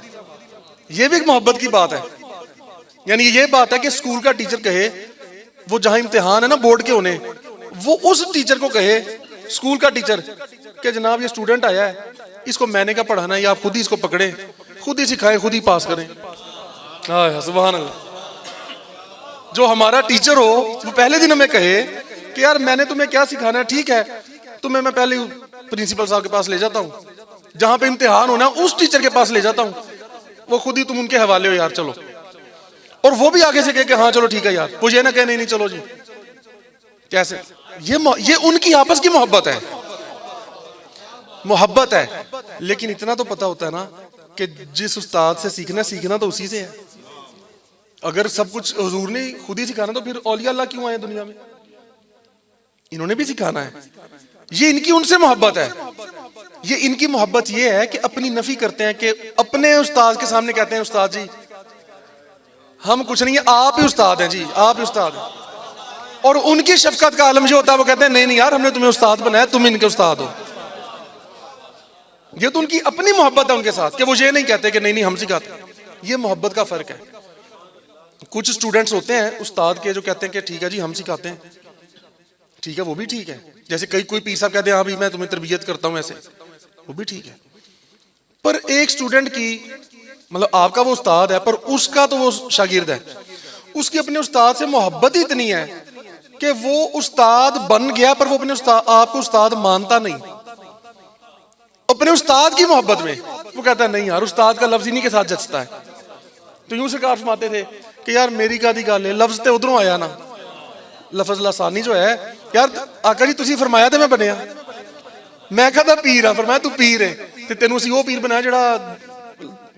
ये भी एक मोहब्बत की बात है। यानी ये बात है कि स्कूल का टीचर कहे, वो जहां इम्तिहान है ना बोर्ड के होने, वो उस टीचर को कहे, स्कूल का टीचर, कि जनाब ये स्टूडेंट आया है, इसको मैंने क्या पढ़ाना है, या आप खुद ही इसको पकड़े, खुद ही सिखाए, खुद ही पास करें। सुभान अल्लाह। जो हमारा टीचर हो वो पहले दिन हमें कहे कि यार मैंने तुम्हें क्या सिखाना है, ठीक है तुम्हें मैं पहले प्रिंसिपल साहब के पास ले जाता हूँ, जहां पे इम्तिहान होना उस टीचर के पास ले जाता हूँ, वो खुद ही तुम उनके हवाले हो यार चलो। और वो भी आगे से कहे कि हाँ चलो ठीक है यार, वो ये ना कहे नहीं नहीं चलो जी। कैसे? ये उनकी आपस की मोहब्बत है। लेकिन इतना तो पता होता है ना कि जिस उस्ताद से सीखना तो उसी से है। अगर सब कुछ हुजूर ने खुद ही सिखाना तो फिर औलिया अल्लाह क्यों आए दुनिया में? इन्होंने भी सिखाना है। ये इनकी उनसे मोहब्बत है। ये इनकी मोहब्बत ये है कि अपनी नफी करते हैं, कि अपने उस्ताद के सामने कहते हैं उस्ताद जी हम कुछ नहीं है, आप ही उस्ताद हैं जी, आप ही उस्ताद हैं। और उनकी शफकत का आलम जो होता है वो कहते हैं नहीं नहीं यार हमने तुम्हें उस्ताद बनाया, तुम इनके उस्ताद हो। ये तो उनकी अपनी मोहब्बत है उनके साथ, कि वो ये नहीं कहते कि नहीं नहीं हम सिखाते। ये मोहब्बत का फर्क है। कुछ स्टूडेंट्स होते हैं उस्ताद के जो कहते हैं कि ठीक है जी हम सिखाते हैं, ठीक है वो भी ठीक है। जैसे कोई पीर साहब कहते हैं हाँ भी मैं तुम्हें तरबियत करता हूं, ऐसे वो भी ठीक है। पर एक स्टूडेंट की मतलब आपका वो उस्ताद है, पर उसका तो वो शागिर्द है, उसकी अपने उस्ताद से मोहब्बत ही इतनी है कि वो उस्ताद बन गया, पर वो अपने उस्ताद आपको उस्ताद मानता नहीं। अपने उस्ताद की मोहब्बत में वो कहता है नहीं यार उस्ताद का लफ्ज इन्हीं के साथ जचता है। तो यूं सरकार फरमाते थे कि यार मेरी कादी गल है, लफ्ज तो उधरों आया ना, लफज लासानी जो है यार आका जी तुसी फरमाया तो मैं बनया, मैं कहता पीर हाँ, फरमाया तू पीर है ते तेनू असीं वो पीर बनाया जिहड़ा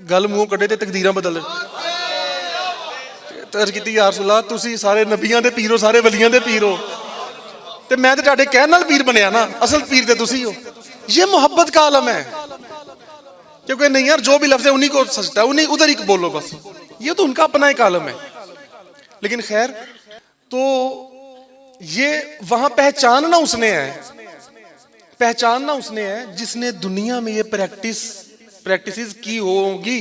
गल मूंहों कढे ते तकदीरां बदल। अर्ज कीती यार रसूल अल्लाह तुसी सारे नबियां दे पीर हो, सारे वलियां दे पीर हो, ते मैं ते तुहाडे कहण नाल पीर बनया ना, असल पीर ते तुसी हो। ये मोहब्बत का आलम है। क्योंकि नहीं यार जो भी लफ्ज है उन्हीं को सजता है, उन्हीं उधर ही बोलो बस, ये तो उनका अपना एक आलम है। लेकिन खैर तो ये वहां पहचानना उसने है जिसने दुनिया में ये प्रैक्टिस की होगी।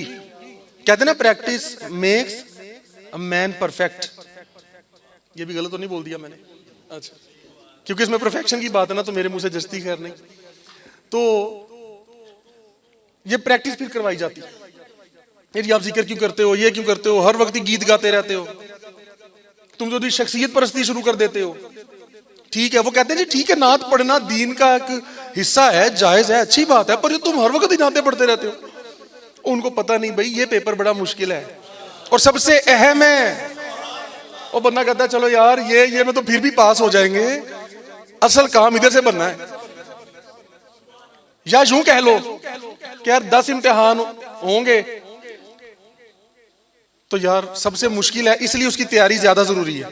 कहते ना practice makes a man perfect. ये भी गलत तो नहीं बोल दिया मैंने? अच्छा, क्योंकि इसमें परफेक्शन की बात है ना तो मेरे मुंह से जस्ती खैर नहीं। तो ये प्रैक्टिस फिर करवाई जाती है। ये आप जिक्र क्यों करते हो, ये क्यों करते हो, हर वक्त गीत गाते रहते हो, तुम जो शख्सियत परस्ती शुरू कर देते हो। ठीक है वो कहते हैं जी ठीक है नात पढ़ना दीन का एक हिस्सा है, जायज है, अच्छी बात है, पर जो तुम हर वक्त ही नाते पढ़ते रहते हो। उनको पता नहीं भाई ये पेपर बड़ा मुश्किल है और सबसे अहम है। वो बंदा कहता है चलो यार ये में तो फिर भी पास हो जाएंगे, असल काम इधर से बनना है। या यूं कह लो कि यार 10 इम्तिहान होंगे तो यार सबसे मुश्किल है इसलिए उसकी तैयारी ज्यादा जरूरी है।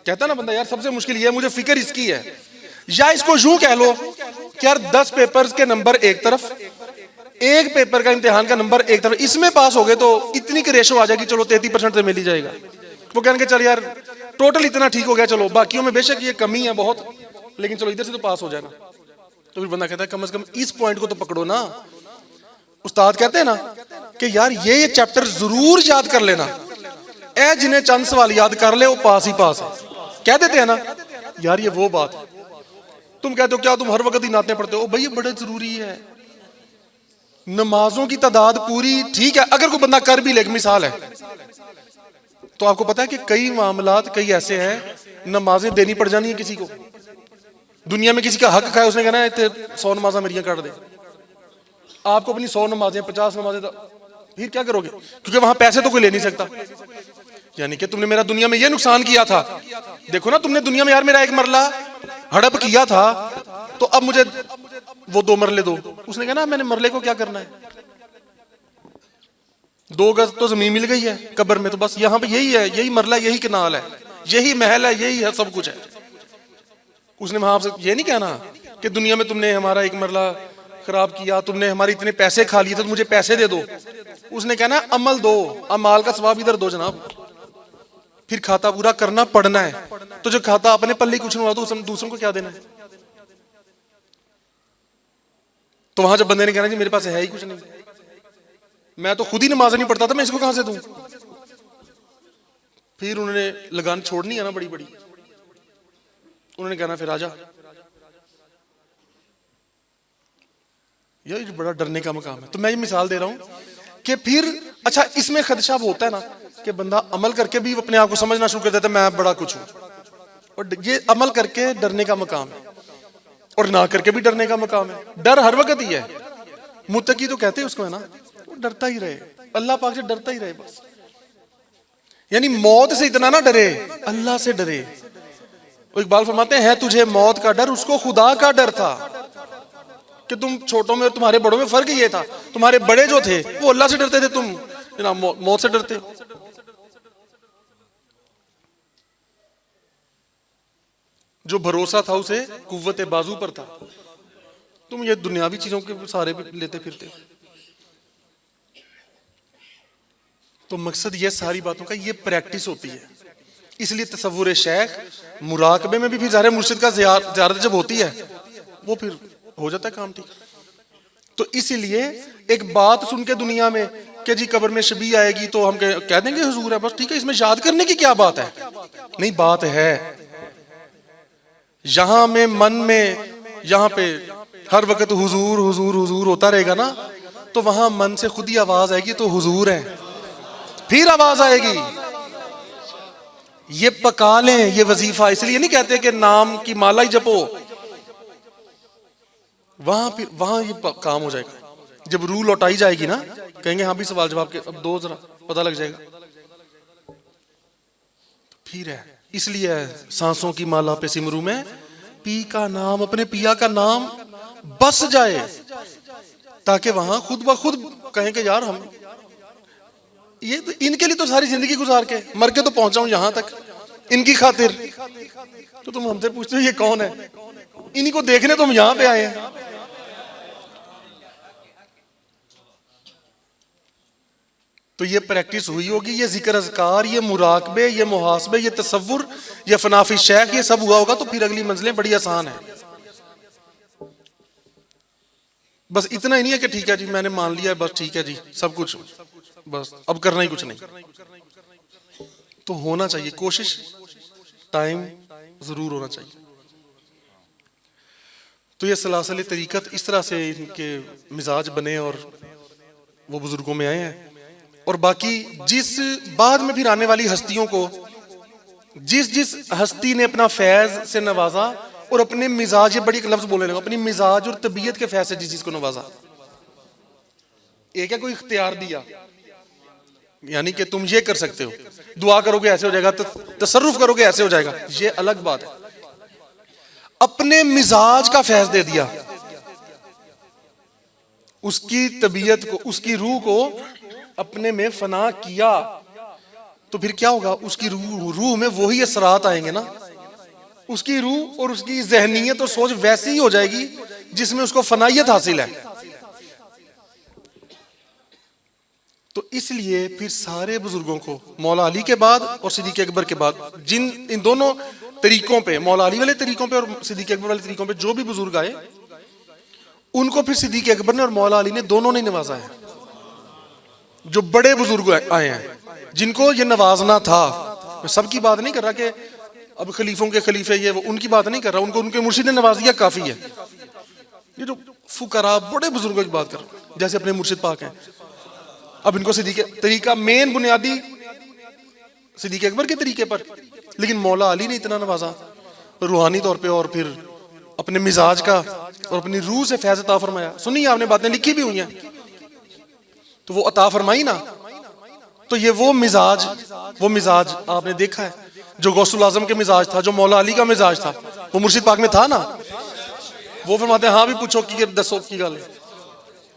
कहता ना बंदा यार सबसे मुश्किल ये, मुझे फिक्र इसकी है। या इसको यूं कह लो कि यार 10 पेपर्स के नंबर एक तरफ, एक पेपर का इम्तिहान का नंबर एक तरफ, इसमें पास हो गए तो इतनी की रेशो आ जाएगी, चलो 33% से मिल ही जाएगा। वो कहेंगे चल यार टोटल इतना ठीक हो गया, चलो बाकियों में बेशक ये कमी है बहुत, लेकिन चलो इधर से तो पास हो जाएगा। तो फिर बंदा कहता है कम से कम इस पॉइंट को तो पकड़ो ना। उस्ताद कहते हैं ना कि यार ये चैप्टर जरूर याद कर लेना, ए जिन्हें चंद सवाल याद कर ले वो पास ही पास है। कह देते हैं ना यार ये वो बात है। तुम कहते हो क्या तुम हर वक्त ही नाते पढ़ते हो? भाई ये बड़ा जरूरी है। नमाजों की तादाद पूरी ठीक है, अगर कोई बंदा कर भी ले, मिसाल है, तो आपको पता है कि कई मामलात कई ऐसे हैं नमाजें देनी पड़ जानी है किसी को, दुनिया में किसी का हक खाया, उसने कहना है 100 नमाज़ें मेरियां काट दे। आपको अपनी 100 नमाजें 50 नमाजें, फिर क्या करोगे? क्योंकि वहां पैसे तो कोई ले नहीं सकता। यानी कि तुमने मेरा दुनिया में ये नुकसान किया था, देखो ना, तुमने दुनिया में यार मेरा एक मरला हड़प किया था, तो अब मुझे वो 2 मरले दो। उसने कहा ना मैंने मरले को क्या करना है, 2 गज तो जमीन मिल गई है कब्र में, तो बस यहाँ पे यही है, यही मरला, यही कनाल है, यही महल है, यही है, सब कुछ है। उसने वहां आपसे ये नहीं कहना कि दुनिया में तुमने हमारा एक मरला खराब किया, तुमने हमारे इतने पैसे खा लिए, तो मुझे पैसे दे दो। उसने कहना अमल दो, अमाल का सवाब इधर दो जनाब। फिर खाता पूरा करना पड़ना है। तो जो खाता अपने पल्ले कुछ नहीं हुआ तो दूसरों को क्या देना है? तो वहां जब बंदे ने कहना जी मेरे पास है ही कुछ नहीं, मैं तो खुद ही नमाज नहीं पढ़ता था, मैं इसको कहां से दूं? फिर उन्होंने लगान छोड़नी है ना बड़ी बड़ी, उन्होंने कहना फिर आजा। ये बड़ा डरने का मकाम है। तो मैं ये मिसाल दे रहा हूं कि फिर अच्छा इसमें खदशा होता है ना कि बंदा अमल करके भी अपने आप को समझना शुरू कर देता है मैं बड़ा कुछ हूं, और ये अमल करके डरने का मकाम है और ना करके भी डरने का मकाम है। डर हर वक्त ही है, मुत्तकी तो कहते हैं उसको, है ना, वो डरता ही रहे, अल्लाह पाक से डरता ही रहे बस। यानी मौत से इतना ना डरे, अल्लाह से डरे। इकबाल फरमाते हैं तुझे मौत का डर, उसको खुदा का डर था। कि तुम छोटों में और तुम्हारे बड़ों में फर्क ये था, तुम्हारे बड़े जो थे वो अल्लाह से डरते थे, तुम जनाब मौत से डरते। जो भरोसा था उसे कुव्वत बाजू पर था, तुम ये दुनियावी चीजों के सहारे भी लेते फिरते। तो मकसद ये सारी बातों का ये प्रैक्टिस होती है। इसलिए तसव्वुर शेख मुराकबे में भी फिर ज़ाहिर मुर्शिद का ज़ियारत जब होती है वो फिर हो जाता है काम ठीक। तो इसीलिए एक बात सुन के दुनिया में कि जी कब्र में शबी आएगी तो हम कह देंगे हुजूर है, बस ठीक है, इसमें याद करने की क्या बात है? नहीं, बात है यहां में मन में, यहां पे हर वक्त हुजूर हुजूर हुजूर होता रहेगा ना, तो वहां मन से खुद ही आवाज आएगी तो हुजूर है, फिर आवाज आएगी ये पका लें ये वजीफा। इसलिए नहीं कहते कि नाम की माला ही जपो, वहां ये काम हो जाएगा। जब रूह लौटाई जाएगी ना, कहेंगे हाँ भी सवाल जवाब के अब दो, जरा पता लग जाएगा। फिर है इसलिए सांसों की माला पे सिमरू में पी का नाम, अपने पिया का नाम बस जाए, ताकि वहां खुद ब खुद कहें कि यार हम ये तो इनके लिए तो सारी जिंदगी गुजार के मर के तो पहुंचाऊं यहां तक इनकी खातिर। तो तुम हमसे पूछते हो ये कौन है, इन्हीं को देखने तो हम यहां पे आए हैं। तो ये प्रैक्टिस हुई होगी, ये जिक्र अज़कार, ये मुराकबे, ये मुहासबे, ये तसव्वुर, ये फनाफी शेख, ये सब हुआ होगा तो फिर अगली मंजिलें बड़ी आसान है। बस इतना ही नहीं है कि ठीक है जी मैंने मान लिया है, बस ठीक है जी सब कुछ, बस अब करना ही कुछ नहीं। तो होना चाहिए कोशिश, टाइम जरूर होना चाहिए। तो ये सलासल तरीकत इस तरह से इनके मिजाज बने और वो बुजुर्गों में आए हैं। और बाकी जिस बाद में फिर आने वाली हस्तियों को जिस जिस हस्ती ने अपना फैज से नवाजा और अपने मिजाज, ये बड़ी एक लफ्ज बोलने लगा, अपनी मिजाज और तबीयत के फैज से जिस जिसको नवाजा, एक है कोई इख्तियार दिया, यानी कि तुम ये कर सकते हो, दुआ करोगे ऐसे हो जाएगा, तसर्रुफ करोगे ऐसे हो जाएगा, ये अलग बात है। अपने मिजाज का फैज दे दिया, उसकी तबीयत को, उसकी रूह को अपने में फना किया, तो फिर क्या होगा, उसकी रूह में वही असरात आएंगे ना, उसकी रूह और उसकी जहनीयत और सोच वैसी ही हो जाएगी जिसमें उसको फनायत हासिल है। तो इसलिए फिर सारे बुजुर्गों को मौला अली के बाद और सिद्दीक़ अकबर के बाद, जिन इन दोनों तरीकों पे, मौला अली वाले तरीकों पे और सिद्दीक़ अकबर वाले तरीकों पे जो भी बुजुर्ग आए, उनको फिर सिद्दीक़ अकबर ने और मौला अली ने दोनों ने नवाजा है। जो बड़े बुजुर्ग आए हैं जिनको ये नवाजना था, मैं सबकी बात नहीं कर रहा कि अब खलीफों के खलीफे ये वो, उनकी बात नहीं कर रहा, उनको उनके मुर्शिद ने नवाज दिया काफी है। ये जो फुकरा बड़े बुजुर्गों की बात कर रहा हूं, जैसे अपने मुर्शिद पाक हैं, अब इनको सिद्दीक़ तरीका मेन बुनियादी सिद्दीक़ अकबर के तरीके पर, लेकिन मौला अली ने इतना नवाजा रूहानी तौर पे और फिर अपने मिजाज का और अपनी रूह से फैज़ अता फरमाया। सुनी आपने, बातें लिखी भी हुई हैं, तो वो अता फरमाई ना। तो ये वो मिजाज आपने देखा है जो गौसुल आजम के मिजाज था, जो मौला अली का मिजाज था, वो मुर्शिद पाक में था ना। वो फरमाते हैं हाँ भी पूछो कि दसो की गल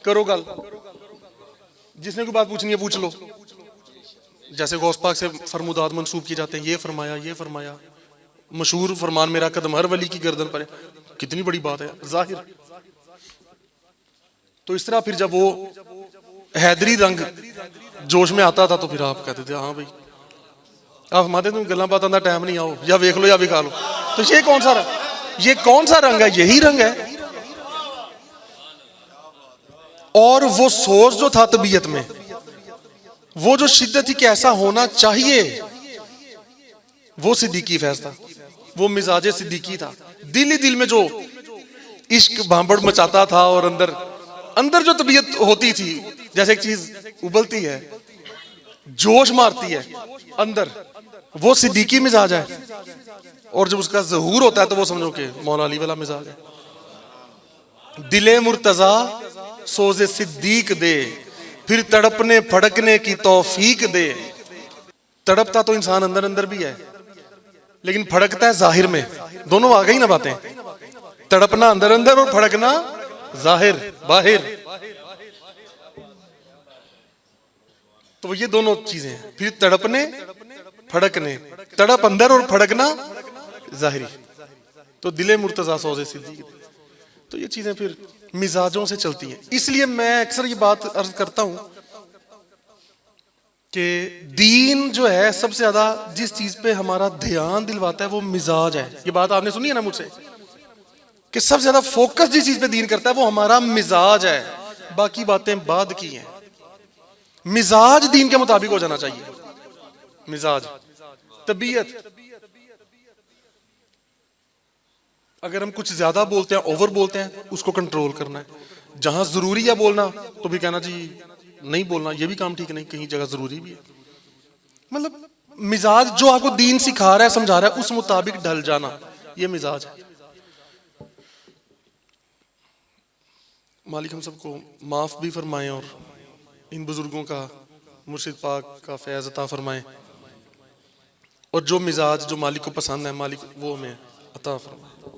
करो, गल जिसने कोई बात पूछनी है पूछ लो। जैसे गौस पाक से फरमुदात मंसूब किए जाते हैं, ये फरमाया, मशहूर फरमान मेरा कदम हर वली की गर्दन पर है, कितनी बड़ी बात है जाहिर। तो इस तरह फिर जब वो हैदरी रंग जोश में आता था तो फिर आप कहते थे हाँ भाई, आप हमारे तुम गल्ला बातों का टाइम नहीं, आओ या वेख लो या विखा लो। तो ये कौन सा रंग है? यही रंग है। और वो सोच जो था तबीयत में, वो जो शिद्दत थी कि ऐसा होना चाहिए, वो सिद्दीकी फैज था, वो मिजाज सिद्दीकी था। दिल ही दिल में जो इश्क भांबड़ मचाता था और अंदर जो तबीयत होती थी, जैसे एक चीज उबलती है, जोश मारती है अंदर, वो सिद्दीकी मिजाज है। और जब उसका ज़हूर होता है तो वो समझो कि मौला अली वाला मिजाज है। दिले मुर्तजा सोजे सिद्दीक दे, फिर तड़पने फड़कने की तौफीक दे। तड़पता तो इंसान अंदर भी है, लेकिन फड़कता है जाहिर में। दोनों आ गई ना बातें, तड़पना अंदर और फड़कना जाहिर बाहिर। तो ये दोनों चीजें हैं। फिर तड़पने फड़कने, तड़प अंदर और फड़कना जाहिरी। तो दिले मुर्तजा सोजे सिद्दीक। तो ये चीजें फिर मिजाजों से चलती हैं। इसलिए मैं अक्सर ये बात अर्ज करता हूं कि दीन जो है सबसे ज्यादा जिस चीज पे हमारा ध्यान दिलवाता है वो मिजाज है। ये बात आपने सुनी है ना मुझसे कि सबसे ज्यादा फोकस जिस चीज पे दीन करता है वो हमारा मिजाज है, बाकी बातें बाद की हैं। मिजाज दीन के मुताबिक हो जाना चाहिए। मिजाज, तबीयत। अगर हम कुछ ज्यादा बोलते हैं, ओवर बोलते हैं, उसको कंट्रोल करना है। जहां जरूरी है बोलना तो भी कहना जी नहीं बोलना, ये भी काम ठीक नहीं, कहीं जगह जरूरी भी है। मतलब मिजाज जो आपको दीन सिखा रहा है, समझा रहा है, उस मुताबिक ढल जाना, ये मिजाज है। मालिक हम सबको माफ भी फरमाए और इन बुजुर्गों का, मुर्शिद पाक का फैज अता फरमाए। और जो मिजाज जो मालिक को पसंद है, मालिक वो हमें अता फरमाए।